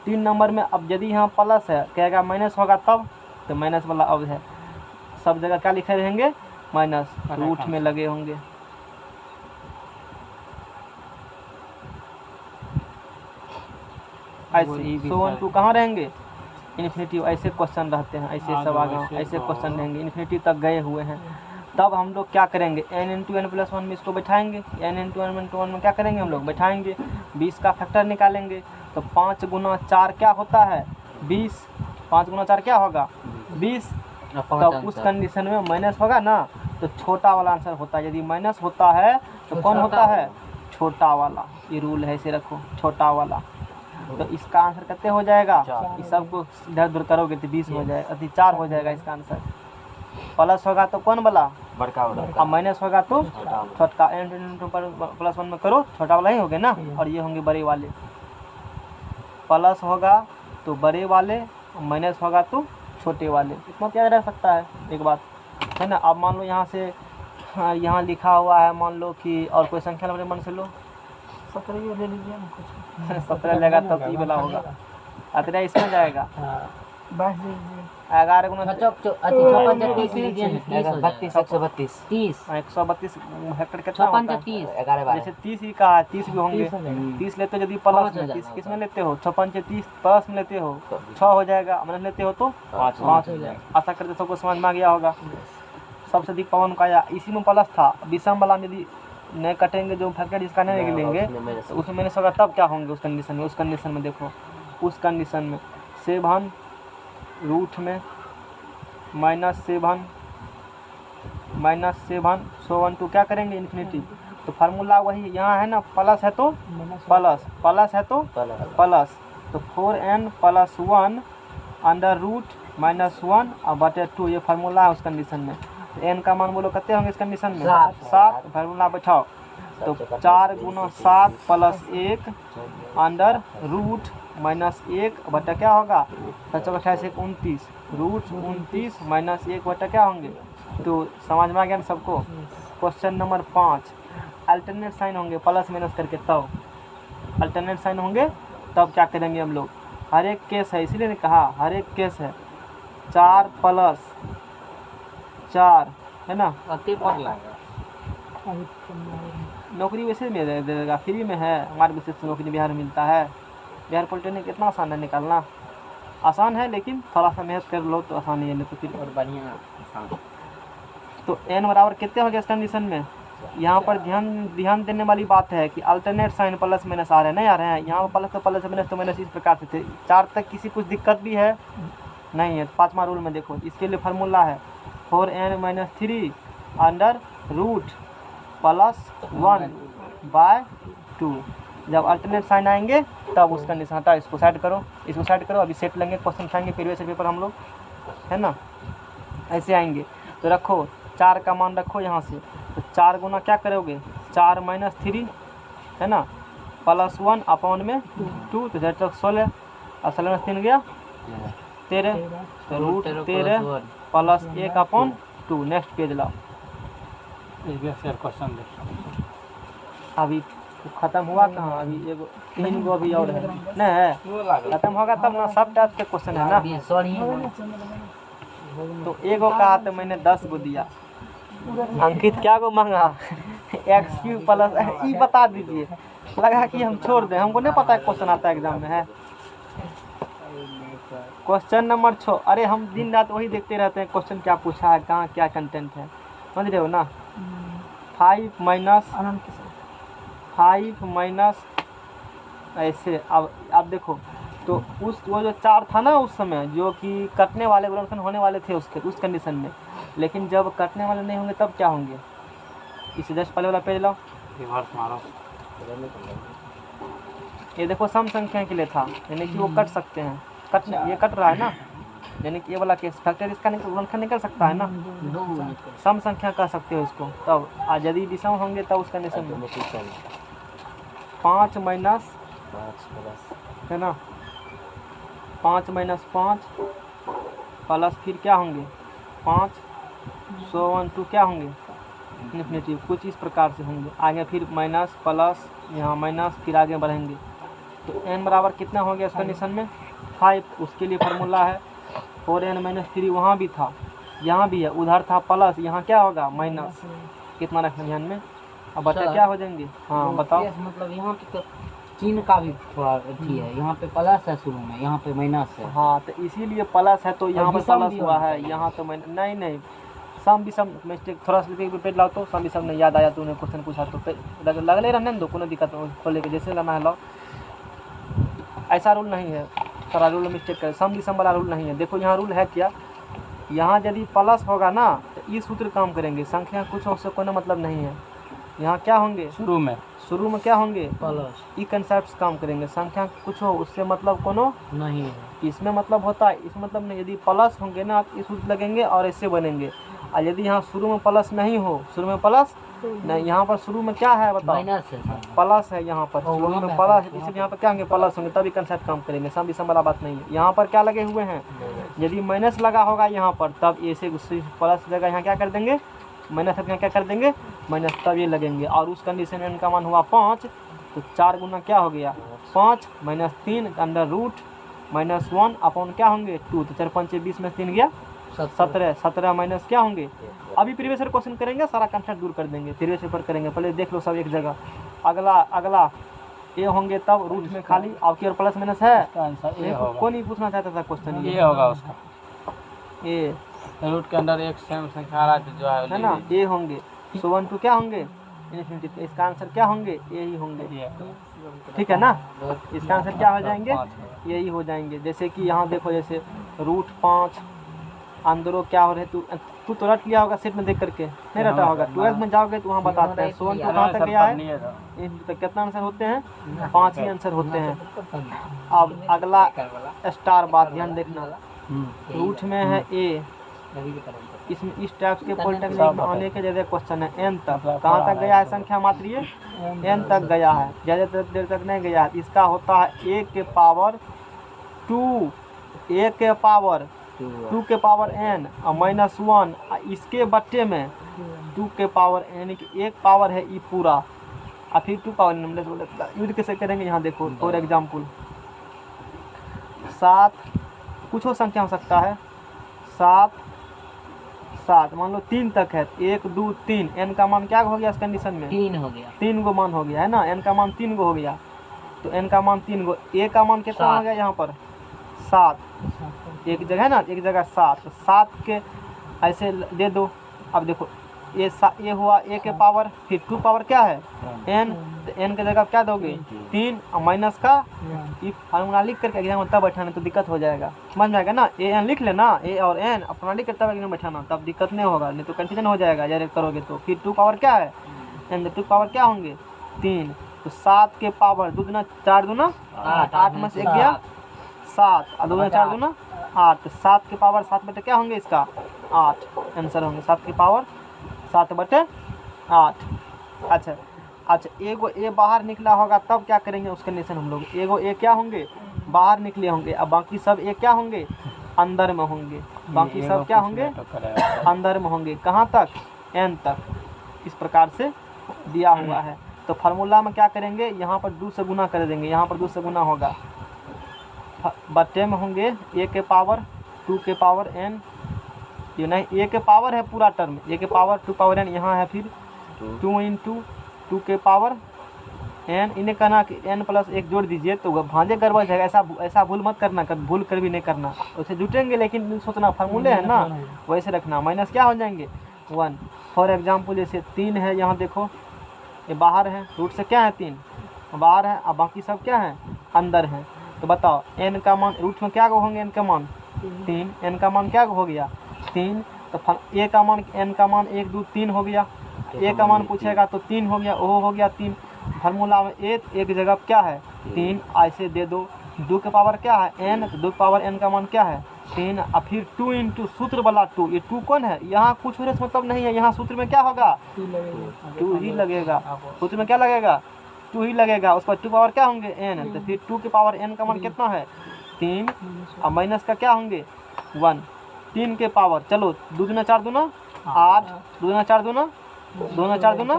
3 नंबर में अब यदि यहाँ प्लस है कहेगा माइनस होगा तब, तो माइनस वाला अब है, सब जगह क्या लिखे रहेंगे माइनस, रूट में लगे होंगे। ऐसे 1 2 कहाँ रहेंगे इन्फिनिटी, ऐसे क्वेश्चन रहते हैं, ऐसे सब आगे ऐसे क्वेश्चन रहेंगे, इन्फिनिटी तक गए हुए हैं। तब हम लोग क्या करेंगे n × n + 1 में इसको बैठाएंगे, n × n + 1 में क्या करेंगे हम लोग बैठाएंगे, 20 का फैक्टर निकालेंगे। तो 5 गुना 4 क्या होता है 20, 5 गुना 4 क्या होगा 20। तब उस कंडीशन में माइनस होगा ना तो छोटा वाला आंसर होता है, यदि माइनस होता है तो कौन होता है छोटा वाला, ये रूल है इसे रखो छोटा वाला। तो इसका आंसर कितने हो जाएगा, इस सबको इधर उधर करोगे तो 20 हो जाएगा, 4 हो जाएगा इसका आंसर। प्लस होगा तो कौन वाला बड़का वाला, अब माइनस होगा तो छोटा, n × +1 में करो छोटा वाला ही होगा ना, और ये होंगे बड़े वाले। प्लस होगा तो बड़े वाले, माइनस होगा तो छोटे वाले, इतना याद रह सकता है एक बात है ना। अब मान लो यहाँ से यहाँ लिखा हुआ है, मान लो कि और कोई संख्या नंबर मन से लो 17 ले लीजिए ना कुछ 17 लेगा तब ये वाला होगा, 18 इसमें जाएगा 22 ले लीजिए, 11 गुना 32 लीजिए, 132 30 132 हेक्टर कितना होता है 30 जैसे 30 ही कहा 30 भी होंगे, 30 लेते हो यदि प्लस में 30 किस में लेते हो 56 30 प्लस में लेते हो 6 हो जाएगा, माइनस लेते हो तो 5 हो जाएगा। आशा करते सबको समझ में आ गया होगा। सबसे अधिक पवन का या इसी में प्लस था, विषम वाला में यदि नहीं कटेंगे जो फैक्टर जिसका नहीं लेंगे तो उसमें माइनस होगा तब क्या होंगे उस कंडीशन में। उस कंडीशन में देखो उस कंडीशन में 7 रूट में -7 सो 1 2 क्या करेंगे इन्फिनिटी। तो फार्मूला वही यहाँ है ना, प्लस है तो प्लस, प्लस है तो प्लस, तो 4n plus 1 under root minus 1 और बटे 2 ये फार्मूला है उस कंडीशन में। तो n का मान बोलो कितने होंगे इस कंडीशन में? 7। फार्मूला बैठाओ तो 4 गुना 7 प्लस 1 अंडर रूट माइनस 1 बटा क्या होगा? 28 1 29 रूट 29 माइनस 1 बटा क्या होंगे? तो समझ में आ गया ना सबको? क्वेश्चन नंबर 5 अल्टरनेट साइन होंगे प्लस माइनस करके, तब अल्टरनेट साइन होंगे तब क्या करेंगे हम लोग? हर एक केस है, इसीलिए कहा हर एक केस है। 4 प्लस 4 है ना, अति पर लगा नौकरी वैसे में दे देगा, फ्री में है। हमारे विशेष नौकरी बिहार में मिलता है। बिहार पॉलिटेक्निक कितना आसान है निकालना, आसान है लेकिन थोड़ा सा मेहनत कर लो तो आसान ही है, नहीं तो फिर और बढ़िया आसान। तो n बराबर कितने हो गए इस कंडीशन में? यहाँ पर ध्यान देने वाली बात है कि अल्टरनेट साइन प्लस माइनस आ रहे हैं, नहीं आ रहे हैं। यहाँ पर प्लस माइनस तो माइनस इस प्रकार से थे। 4 तक किसी कुछ दिक्कत भी है नहीं है। 5वां रूल में देखो, इसके लिए फार्मूला है 4n minus 3 under root plus 1 by 2। जब अल्टरनेट साइन आएंगे तब उस कंडीशन हटा, इसको साइड करो, इसको साइड करो। अभी सेट लेंगे, क्वेश्चन उठाएंगे प्रीवियस पेपर हम लोग, है ना, ऐसे आएंगे। तो रखो 4 का मान रखो यहाँ से, तो 4 गुना क्या करोगे? 4 माइनस 3 है ना प्लस 1 अपॉन में 2, तो 4 16 और 16 में 3 गया 13, तो root 13 plus 1 upon 2। Next page लाओ। क्वेश्चन देखो अभी खत्म हुआ कहाँ? अभी एगो 3 गो अभी और है, नहीं है? खत्म होगा तब ना, सब टाइप के क्वेश्चन है ना। तो एगो कहा तो मैंने 10 गो दिया। अंकित क्या गो मांगा? x³ प्लस ई बता दीजिए। लगा कि हम छोड़ दें, हमको नहीं पता है क्वेश्चन आता है एग्जाम में है। Question number 6। अरे हम दिन रात वही देखते रहते हैं, क्वेश्चन क्या पूछा है, कहाँ क्या कंटेंट है, समझ रहे हो ना। 5 माइनस ऐसे। अब देखो तो वो जो 4 था ना उस समय, जो कि कटने वाले गुणनखंड होने वाले थे उस कंडीशन में, लेकिन जब कटने वाले नहीं होंगे तब क्या होंगे? इसे जस्ट पहले वाला पेज लाओ, रिवर्स मारो। ये देखो सम संख्या के लिए था, यानी कि वो कट सकते हैं। ये कट रहा है ना, यानी कि ये वाला केस फैक्टर इसका गुणनखंड निकल सकता है ना, सम संख्या कह सकते हो इसको। तब यदि विषम होंगे तब उस कंडीशन में 5 माइनस है ना, 5 माइनस 5 प्लस फिर क्या होंगे 5 100 1 2 क्या होंगे इन्फिनिटिव, कुछ इस प्रकार से होंगे। आगे फिर माइनस प्लस, यहाँ माइनस, फिर आगे बढ़ेंगे। तो n बराबर कितना हो गया इस कंडीशन में? 5। उसके लिए फार्मूला है 4n माइनस 3। वहाँ भी था, यहाँ भी है, उधर था प्लस, यहाँ क्या होगा माइनस। कितना रखना ध्यान में? अब बच्चा क्या हो जाएंगे? हाँ बताओ। मतलब यहाँ पे तो चिन्ह का भी थोड़ा अथी है, यहाँ पे प्लस है शुरू में, यहाँ पे माइनस है। हाँ तो इसीलिए प्लस है, तो यहाँ पर प्लस हुआ है, यहाँ तो नहीं सम विषम मिस्टेक थोड़ा सा रिपीट लाओ तो सम विषम नहीं याद आया, तूने क्वेश्चन पूछा तो लगले रहने दो, कोनो दिक्कत खोले के जैसे लाना है लाओ। ऐसा रूल नहीं है, सारा रूल मिस्टेक है, सम विषम वाला रूल नहीं है। देखो यहाँ रूल है क्या, यहाँ यदि प्लस होगा ना तो ये सूत्र काम करेंगे, संख्या कुछ हो से कोई मतलब नहीं है। यहाँ क्या होंगे शुरू में क्या होंगे प्लस, ई कंसेप्ट काम करेंगे। संख्या कुछ हो उससे मतलब कोनो नहीं है, इसमें मतलब होता है, इसमें मतलब नहीं। यदि प्लस होंगे ना तो इस सूत्र लगेंगे और ऐसे बनेंगे। और यदि यहाँ शुरू में प्लस नहीं हो, शुरू में प्लस नहीं, यहाँ पर शुरू में क्या है बताओ? माइनस है, प्लस है यहाँ पर, शुरू में प्लस, इसलिए यहाँ पर क्या होंगे प्लस होंगे, तभी कंसेप्ट काम करेंगे। सम विषम वाला बात नहीं है। यहाँ पर क्या लगे हुए हैं, यदि माइनस लगा होगा यहाँ पर तब ऐसे प्लस जगह यहाँ क्या कर देंगे माइनस, यहाँ क्या कर देंगे माइनस, तब ये लगेंगे। और उस कंडीशन में इनका मान हुआ 5, तो 4 गुना क्या हो गया 5 minus 3 under root minus 1 upon क्या होंगे 2, तो 4 5 20 में 3 गया 17, 17 माइनस क्या होंगे। अभी प्रीवियस ईयर क्वेश्चन करेंगे, सारा कंसेप्ट दूर कर देंगे, प्रीवियस पेपर करेंगे। पहले देख लो सब एक जगह। अगला ये होंगे तब रूट में खाली आपकी और प्लस माइनस है, कौन नहीं पूछना चाहता था क्वेश्चन, ये होगा उसका। ये रूट के अंदर एक सेम संख्या आ रहा है जो है ना, ये होंगे। सो 1 2 क्या होंगे इन्फिनिटी, तो इसका आंसर क्या होंगे यही होंगे, ठीक है ना। इसका आंसर क्या हो जाएंगे, यही हो जाएंगे। जैसे कि यहाँ देखो, जैसे रूट 5 अंदरो क्या हो रहे तू तू तो रट लिया होगा सेट में देख करके, नहीं रटा होगा। 12th में जाओगे तो वहाँ बताते हैं। सोन तो कहाँ तक गया है, इन तक कितना आंसर होते हैं, 5 ही आंसर होते हैं। अब अगला स्टार बात ध्यान देखना, रूट में है ए, इसमें इस टाइप के पॉलिटेक्निक में आने के ज़्यादा क्वेश्चन है। एन तक कहाँ तक गया है संख्या मात्र, ये एन तक गया है, ज़्यादा देर तक नहीं गया है। इसका होता है ए के पावर 2, ए के पावर 2 के पावर एन और -1, इसके बट्टे में 2 के पावर एन, यानी कि एक पावर है ये पूरा और फिर 2 पावर एन। यूज कैसे करेंगे यहाँ देखो, फॉर एग्जाम्पल 7 कुछ हो संख्या हो सकता है, 7 मान लो 3 तक है, 1 2 3, एन का मान क्या हो गया इस कंडीशन में, 3 हो गया, 3 गो मान हो गया है ना, एन का मान 3 गो हो गया, तो एन का मान 3 गो, ए का मान कितना हो गया यहाँ पर 7, एक जगह ना, एक जगह 7, तो 7 के ऐसे दे दो। अब देखो ये हुआ ए के पावर, फिर 2 पावर क्या है एन, तो एन के जगह क्या दोगे 3 और माइनस का ये फार्मूला लिख करके एग्जाम में तब बैठाना, तो दिक्कत हो जाएगा, समझ में आएगा ना। ए एन लिख लेना, ए और एन अपना लिख कर तब एग्जाम में बैठाना, तब दिक्कत नहीं होगा, नहीं तो कंफ्यूजन हो जाएगा यार करोगे तो। फिर 2 पावर क्या है एन, 2 पावर क्या होंगे 3, तो 7 के पावर 2 दूना 4 दूना 8 में से 1 गया 7 और 2 दूना 4 दूना 8, तो 7 के पावर 7 बटे क्या होंगे इसका 8 आंसर होंगे, 7 के पावर 7 बटे 8। अच्छा एगो ए बाहर निकला होगा तब क्या करेंगे उस कंडीशन हम लोग, एगो ए क्या होंगे बाहर निकले होंगे, अब बाकी सब ए क्या होंगे अंदर में होंगे, बाकी सब क्या होंगे अंदर में होंगे, कहाँ तक एन तक, इस प्रकार से दिया हुआ है। तो फार्मूला में क्या करेंगे, यहाँ पर 2 से गुना कर देंगे, यहाँ पर 2 से गुना होगा, बट्टे में होंगे ए के पावर 2 के पावर एन, ये नहीं ए के पावर है पूरा टर्म, ए के पावर 2 पावर एन, यहाँ है फिर 2 इंटू 2 के पावर एन, इन्हें कहना कि एन प्लस 1 जोड़ दीजिए तो भांजे गड़बड़ जाएगा, ऐसा भूल मत करना, कभी भूल कर भी नहीं करना, उसे जुटेंगे लेकिन सोचना फार्मूले है ना वैसे रखना, माइनस क्या हो जाएंगे 1। फॉर एग्जाम्पल जैसे 3 है, यहाँ देखो ये बाहर है, रूट से क्या है 3 बाहर है, और बाकी सब क्या है अंदर है, तो बताओ एन का मान रूट में क्या होंगे, एन का मान 3, एन का मान क्या हो गया 3, तो ए का मान एन का मान 1 2 3 हो गया, ए का मान पूछेगा तो 3 हो गया, ओ हो गया 3, फार्मूला में एक जगह क्या है 3, ऐसे दे दो, 2 के पावर क्या है एन, तो 2 के पावर एन का मान क्या है 3, और फिर 2 इंटू सूत्र वाला 2, ये 2 कौन है, यहाँ कुछ होने से मतलब नहीं है, यहाँ सूत्र में क्या होगा 2 ही लगेगा, सूत्र में क्या लगेगा 2 ही लगेगा, उस पर 2 पावर क्या होंगे एन, तो फिर 2 के पावर एन का मान कितना है 3 और माइनस का क्या होंगे 1, 3 के पावर, चलो 2 दूना 4 दूना 8, 2 दूना 4 दूना 2 दूना 4 दूना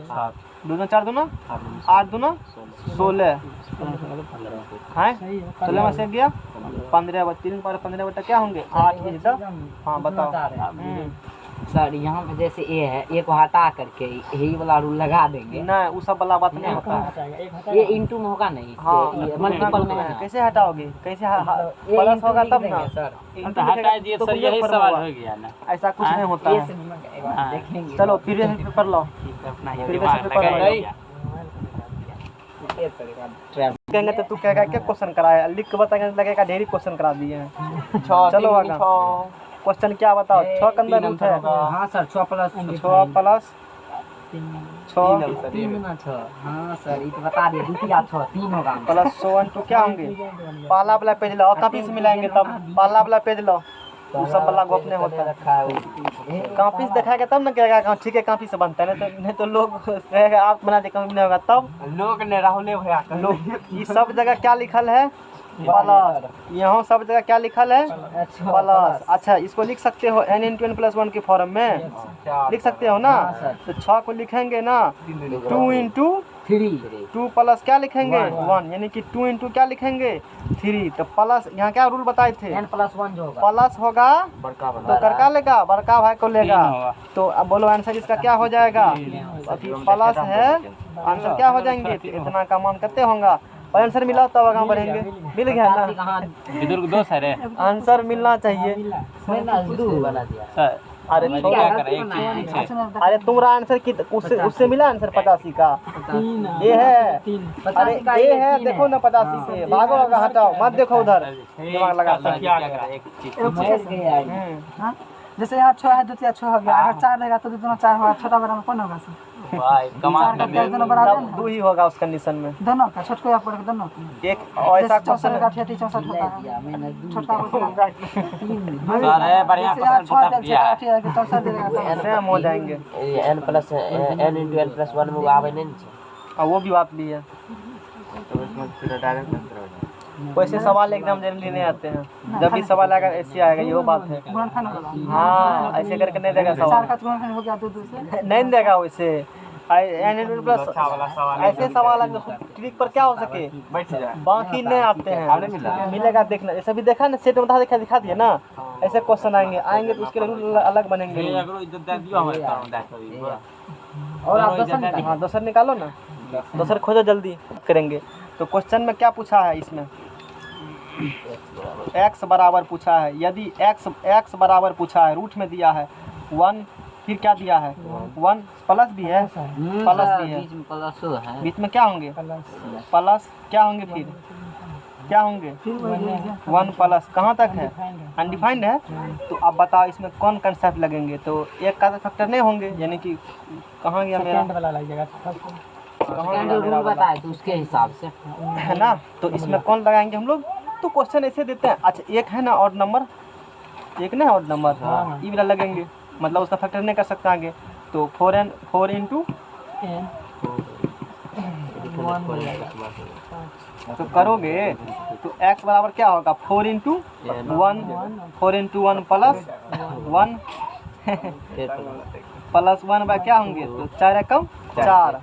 7, 2 दूना 4 दूना 8 दूना 16 है, 16 में से गया 15, 3 पर 15 बटा क्या होंगे 8 इज द, हाँ बताओ सर यहाँ पे जैसे ए है, ए को हटा करके यही वाला रूल लगा देंगे, नहीं वो सब वाला बात नहीं होता है, ये इंटू में होगा नहीं, हाँ ये मल्टीपल में है, कैसे हटाओगे, कैसे प्लस होगा तब ना, तो हटा दिए सर, यही सवाल हो गया ना, ऐसा कुछ नहीं होता है। देखेंगे, चलो फिर पेपर लो, फिर पेपर लो, कहेंगे तो तू कहेगा क्या क्वेश्चन कराया, लिख के बताएंगे लगेगा ढेरी क्वेश्चन करा दिए हैं। चलो आगे क्वेश्चन क्या बताओ, 6 के अंदर रूट है, हाँ सर 6 प्लस 6, हाँ सर ये तो बता दिए, दूसरा 6 3 होगा प्लस 1 तो क्या होंगे, पहला वाला पेज लो, कॉपी से मिलाएंगे तब, पहला वाला पेज लो, वो सब वाला गप नहीं होता है, कॉपी से दिखाएगा तब ना कहेगा ठीक है कॉपी से बनता है, नहीं तो लोग कहेगा आप बना दे कॉपी नहीं होगा, तब लोग ने राहुले भैया लोग ये सब जगह क्या लिखल है प्लस, यहाँ सब जगह क्या लिखल है प्लस। अच्छा इसको लिख सकते हो n इंटू n प्लस 1 के फॉर्म में लिख सकते हो ना, तो 6 को लिखेंगे ना 2 इंटू 2 प्लस क्या लिखेंगे 1, यानी कि 2 इंटू क्या लिखेंगे 3, तो प्लस यहाँ क्या रूल बताए थे n+1 जो होगा प्लस होगा तो करका लेगा बड़का भाई को लेगा, तो अब बोलो आंसर इसका क्या हो जाएगा, अभी प्लस है आंसर क्या हो जाएंगे, इतना का मान कितने होगा, आंसर मिला तब आगे बढ़ेंगे, मिल गया ना, बुजुर्ग दोस्त है रे, आंसर मिलना चाहिए। बना दिया सर अरे क्या छोड़ो। क्या करें, एक चीज पूछे। अच्छा ना अरे तुम्हारा आंसर उससे मिला आंसर 85 का। तीन ये है, 3 अरे ये है, देखो ना 85 से भागो, होगा हटाओ मत देखो उधर, दिमाग लगाता है। क्या करें, एक चीज हाँ जैसे यहाँ 6 है द्वितीय 6 हो गया, अगर 4 रहेगा तो दोनों 4 होगा, छोटा बड़ा में कौन होगा सर? भाई कमाल 4 का कर क्या दोनों बराबर तब है 2 ही होगा उस कंडीशन में। दोनों का छोटको या बड़े दोनों का। एक ऐसा जैसे 64 का क्वेश्चन 64 होता है, छोटा होता है। सर है बढ़िया जैसे यहाँ क्वेश्चन 6 पूछा दे दिया है। 64 दे देगा तो सेम हो जाएंगे। n plus n into n plus 1 में वो आवे नहीं छै और वो भी बात भी है, तो उसमें सीधा डायरेक्ट आंसर हो जाए। वैसे सवाल एग्जाम जनरली नहीं आते हैं, जब भी सवाल आएगा ऐसे आएगा, ये बात है। गुणनखंड होगा। हाँ ऐसे करके नहीं देगा 4 सवाल, का गुणनखंड हो गया 2 2 से। नहीं देगा वैसे। n प्लस ऐसे सवाल आएंगे ट्रिक पर क्या हो सके, बैठ जाए। बाकी नहीं आते हैं, मिलेगा देखना। ऐसा भी देखा ना, सेट में दिखा दिया ना, ऐसे क्वेश्चन आएंगे तो उसके रूल अलग बनेंगे। ये अगर इज्जत दे दियो हमें करो देखो। और आप दोस्तों निकालो। हाँ दोसर निकालो ना, दोसर खोजो जल्दी करेंगे। तो क्वेश्चन में क्या पूछा है, इसमें x बराबर पूछा है। यदि x बराबर पूछा है, रूट में दिया है 1, फिर क्या दिया है 1 प्लस भी है, प्लस भी है, बीच में प्लस है। बीच में क्या होंगे प्लस, क्या होंगे फिर क्या होंगे 1 प्लस, कहाँ तक है अनडिफाइंड है। तो अब बताओ इसमें कौन कंसेप्ट लगेंगे, तो एक का फैक्टर नहीं होंगे, यानी कि कहाँ गया मेरा, वाला लग जाएगा कहाँ जो गया रूल मेरा वाला, बताए तो उसके हिसाब से है ना। तो इसमें कौन लगाएंगे हम लोग, तो क्वेश्चन ऐसे देते हैं। अच्छा एक है ना ऑड नंबर, एक ना ऑड नंबर, ये वाला लगेंगे, मतलब उसका फैक्टर नहीं कर सकते आगे। तो 4 इंटू तो करोगे तो x बराबर क्या होगा 4 into 1, 4 into 1 plus 1 plus 1 by क्या होंगे, तो 4 एकम 4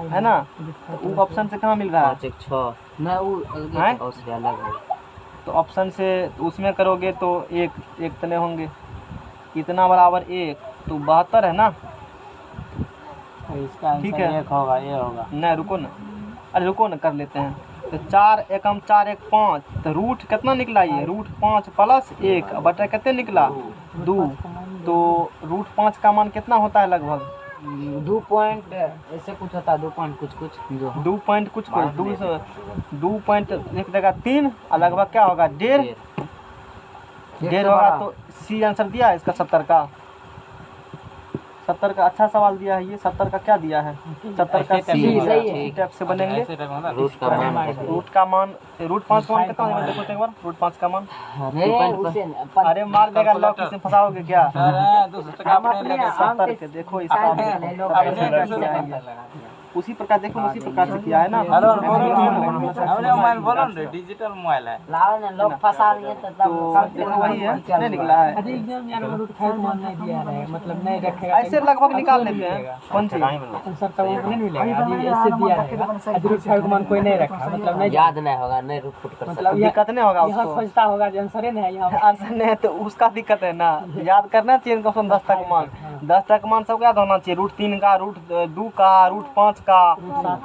है ना। तो वो ऑप्शन से कहाँ मिल रहा है, 5 1 6 ना वो हैं? और से अलग है। तो ऑप्शन से उसमें करोगे तो एक तने होंगे, इतना बराबर 1 तो 72 है ना। इसका ठीक आंसर है। एक होगा, ये होगा। नहीं रुको ना, अरे रुको ना, कर लेते हैं। तो 4 एकम 4 1 5, तो रूट कितना निकला, ये रूट 5 प्लस 1 बटा कितने निकला 2। तो रूट 5 का मान कितना होता है लगभग 2 पॉइंट ऐसे कुछ होता है, 2 पॉइंट कुछ जो 2 पॉइंट कुछ 2 पॉइंट एक जगह 3 और लगभग क्या होगा 1.5 होगा। तो सी आंसर दिया है इसका 70 का। 70 का अच्छा सवाल दिया है ये। 70 का क्या दिया है, 70 का ऐसे सी सही है। टाइप से बनेंगे। ऐसे रखो ना, रूट का मान रूट का मान, रूट 5 का मान कितना होगा देखो तो एक बार, रूट 5 का मान। नहीं उसे अरे मार देगा लॉक, इसमें फंसाओगे क्या। सर है 200 टका अपने लगे। 70 के देखो इसका उसी प्रकार देखो, उसी प्रकार से किया है ना। हेलो हमने मोबाइल बोलो ना, डिजिटल मोबाइल है। लाओ ना लोग फंसा लिए तो तो देखो वही है, नहीं निकला है। एग्जाम यार में रूट 5 मान नहीं दिया है, मतलब नहीं रखेगा। ऐसे लगभग निकाल लेते हैं कौन सी। आंसर तो वो नहीं मिलेगा, अभी ऐसे दिया है रूट 5 मान कोई नहीं रखा, मतलब नहीं याद नहीं होगा, नहीं रूट फुट कर सकते। मतलब दिक्कत नहीं होगा यहाँ उसको, खोजता होगा जो आंसर है ना, यहाँ आंसर नहीं है तो उसका दिक्कत है ना। याद करना चाहिए इनका ऑप्शन 10 तक मान, 10 तक मान सब याद होना चाहिए। रूट 3 का, रूट 2 का, रूट 5 का,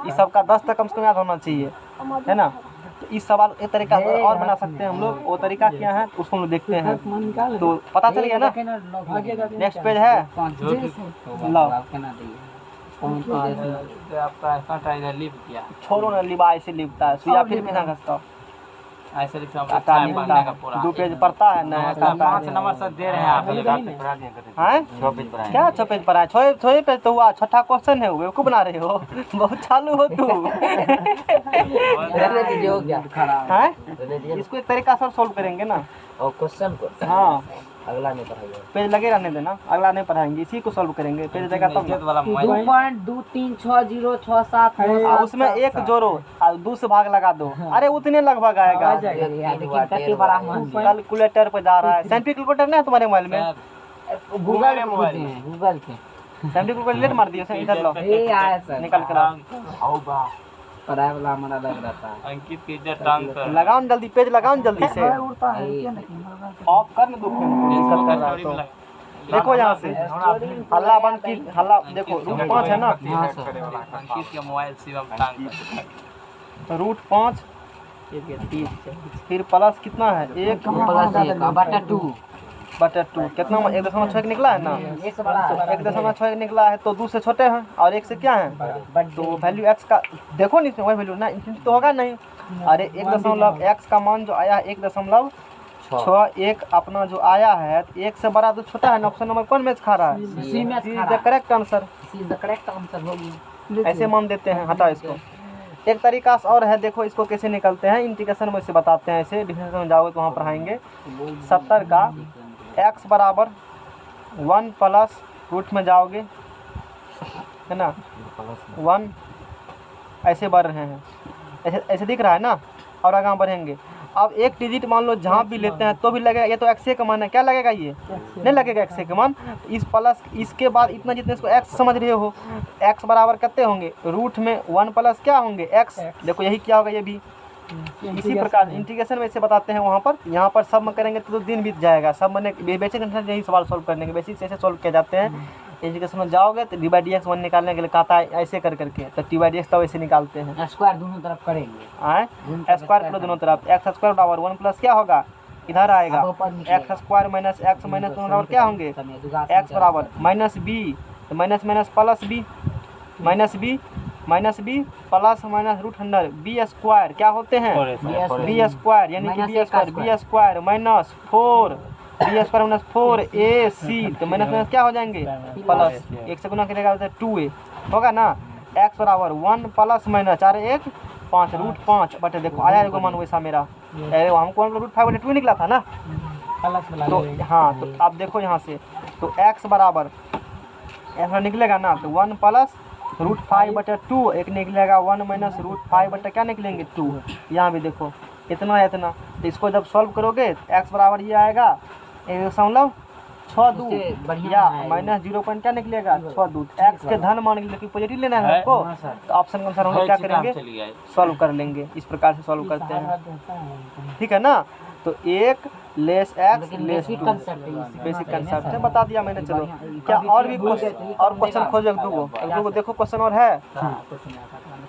इस सब का 10 तक कम से कम याद होना चाहिए, है ना। तो इस सवाल एक तरीका से और बना सकते हैं हम लोग। वो तरीका क्या है उसको हम लोग देखते हैं, मान निकाल तो पता चल गया ना। नेक्स्ट पेज है, लो आपका कांटा इधर लिप किया, छोड़ो ना, लिबा ऐसे लिखता है, सुइया फिर भी ना घसता हूँ। ऐसे लिखा आता है लिखता पढ़ने का है, पूरा। 2 पेज पढ़ता है ना, आता 5 नंबर से दे रहे हैं आप। है 6 पेज पर आए। क्या 6 पेज पर है, 6 पेज तो हुआ, छठा क्वेश्चन है, वो बना रहे हो बहुत चालू हो तू रहने दीजिए, हो गया। हैं। रहने दीजिए इसको एक तरीका से सॉल्व करेंगे ना। और क्वेश्चन को हाँ अगला नहीं पढ़ाइए। पेज लगे रहने देना, अगला नहीं पढ़ाएंगे, इसी को सॉल्व करेंगे। पेज देगा तब इज्जत ना। वाला मोबाइल 2.236067 और उसमें एक जोड़ो और 2 से भाग लगा दो, अरे उतने लगभग आएगा। कैलकुलेटर पे जा रहा है, साइंटिफिक कैलकुलेटर नहीं है तुम्हारे मोबाइल में, गूगल गूगल के साइंटिफिक कैलकुलेटर मार दियो सर, इधर लो ये आया सर निकाल कर लाओ। पढ़ाई वाला हमारा लग रहा था। अंकित की इज्जत टांग कर लगाओ ना जल्दी, पेज लगाओ ना जल्दी से, उड़ता है ये नहीं ऑफ कर ना दो दिक्कत कर रहा है तो। देखो यहाँ से हल्ला बंद की, हल्ला देखो रूट 5 है ना, अंकित के मोबाइल शिवम टांग कर। तो रूट 5 फिर प्लस कितना है 1 प्लस 1 बटा 2 बटे 2 कितना 1.6 निकला है ना, एक से बड़ा तो 1.6 निकला है तो 2 से छोटे हैं और 1 से क्या है, तो वैल्यू x का देखो नहीं, इसमें वही वैल्यू ना इन्फिनिटी तो होगा नहीं। अरे 1.x का मान जो आया 1.61 अपना जो आया है, 1 से बड़ा तो छोटा है ना, ऑप्शन नंबर कौन मैच खा रहा है, सी मैच खा रहा द करेक्ट आंसर। है, द करेक्ट आंसर होगी। ऐसे मान देते हैं, हटा इसको। एक तरीका और है, देखो इसको कैसे निकलते हैं, इंटीग्रेशन में से बताते हैं। ऐसे डिफरेंशियल में जाओगे तो वहाँ पढ़ाएंगे। 70 का x बराबर 1 प्लस रूट में जाओगे है ना, 1 ऐसे बढ़ रहे हैं, ऐसे ऐसे दिख रहा है ना, और आगे बढ़ेंगे। अब एक डिजिट मान लो जहाँ भी लेते हैं तो भी लगेगा, ये तो एक्स का मान है, क्या लगेगा, ये नहीं लगेगा एक्स का मान। तो इस प्लस इसके बाद इतना जितने इसको एक्स समझ रहे हो, एक्स बराबर कितने होंगे, रूट में 1 प्लस क्या होंगे एक्स। देखो यही क्या होगा, ये भी इसी प्रकार इंटीग्रेशन में इसे बताते हैं वहाँ पर। यहाँ पर सब में करेंगे तो दिन बीत जाएगा, सब मैंने बेसिक यही सवाल सॉल्व करने के बेसिक ऐसे सॉल्व किए जाते हैं। एजुकेशन में जाओगे तो डी बाई डी एक्स 1 निकालने के लिए कहता है ऐसे कर करके, तो टी बाई डी एक्स तब ऐसे निकालते हैं। स्क्वायर दोनों तरफ करेंगे, आए स्क्वायर प्लस दोनों तरफ, एक्स स्क्वायर बराबर 1 प्लस क्या होगा, इधर आएगा x square minus x minus दोनों बराबर क्या होंगे, एक्स बराबर माइनस बी, तो minus minus plus b, minus b minus b plus minus root under b square क्या होते हैं, बी स्क्वायर यानी कि b square minus 4 b square minus 4ac, तो माइनस माइनस क्या हो जाएंगे प्लस, 1 से गुना करेगा तो 2a होगा ना। x बराबर 1 प्लस माइनस 4 1 5 रूट 5 बटे देखो आया एगो मान वैसा मेरा, अरे हमको रूट 5 बटे 2 निकला था ना। तो हाँ, तो आप देखो यहाँ से, तो x बराबर ऐसा निकलेगा ना, तो 1 प्लस रूट 5 बटे 2, एक निकलेगा 1 माइनस रूट 5 बटे क्या निकलेंगे 2। यहाँ भी देखो इतना इतना, तो इसको जब सॉल्व करोगे तो x बराबर ये आएगा 1.62 या माइनस 0 पॉइंट क्या निकलेगा 62। एक्स के धन मान के लिए पॉजिटिव लेना है हमको, तो ऑप्शन के अनुसार हम लोग क्या करेंगे, सॉल्व कर लेंगे। इस प्रकार से सॉल्व करते हैं, ठीक है ना। तो 1 less x less 2 basic concept है, बता दिया मैंने। चलो क्या और भी क्वेश्चन खोजो, देखो क्वेश्चन और है।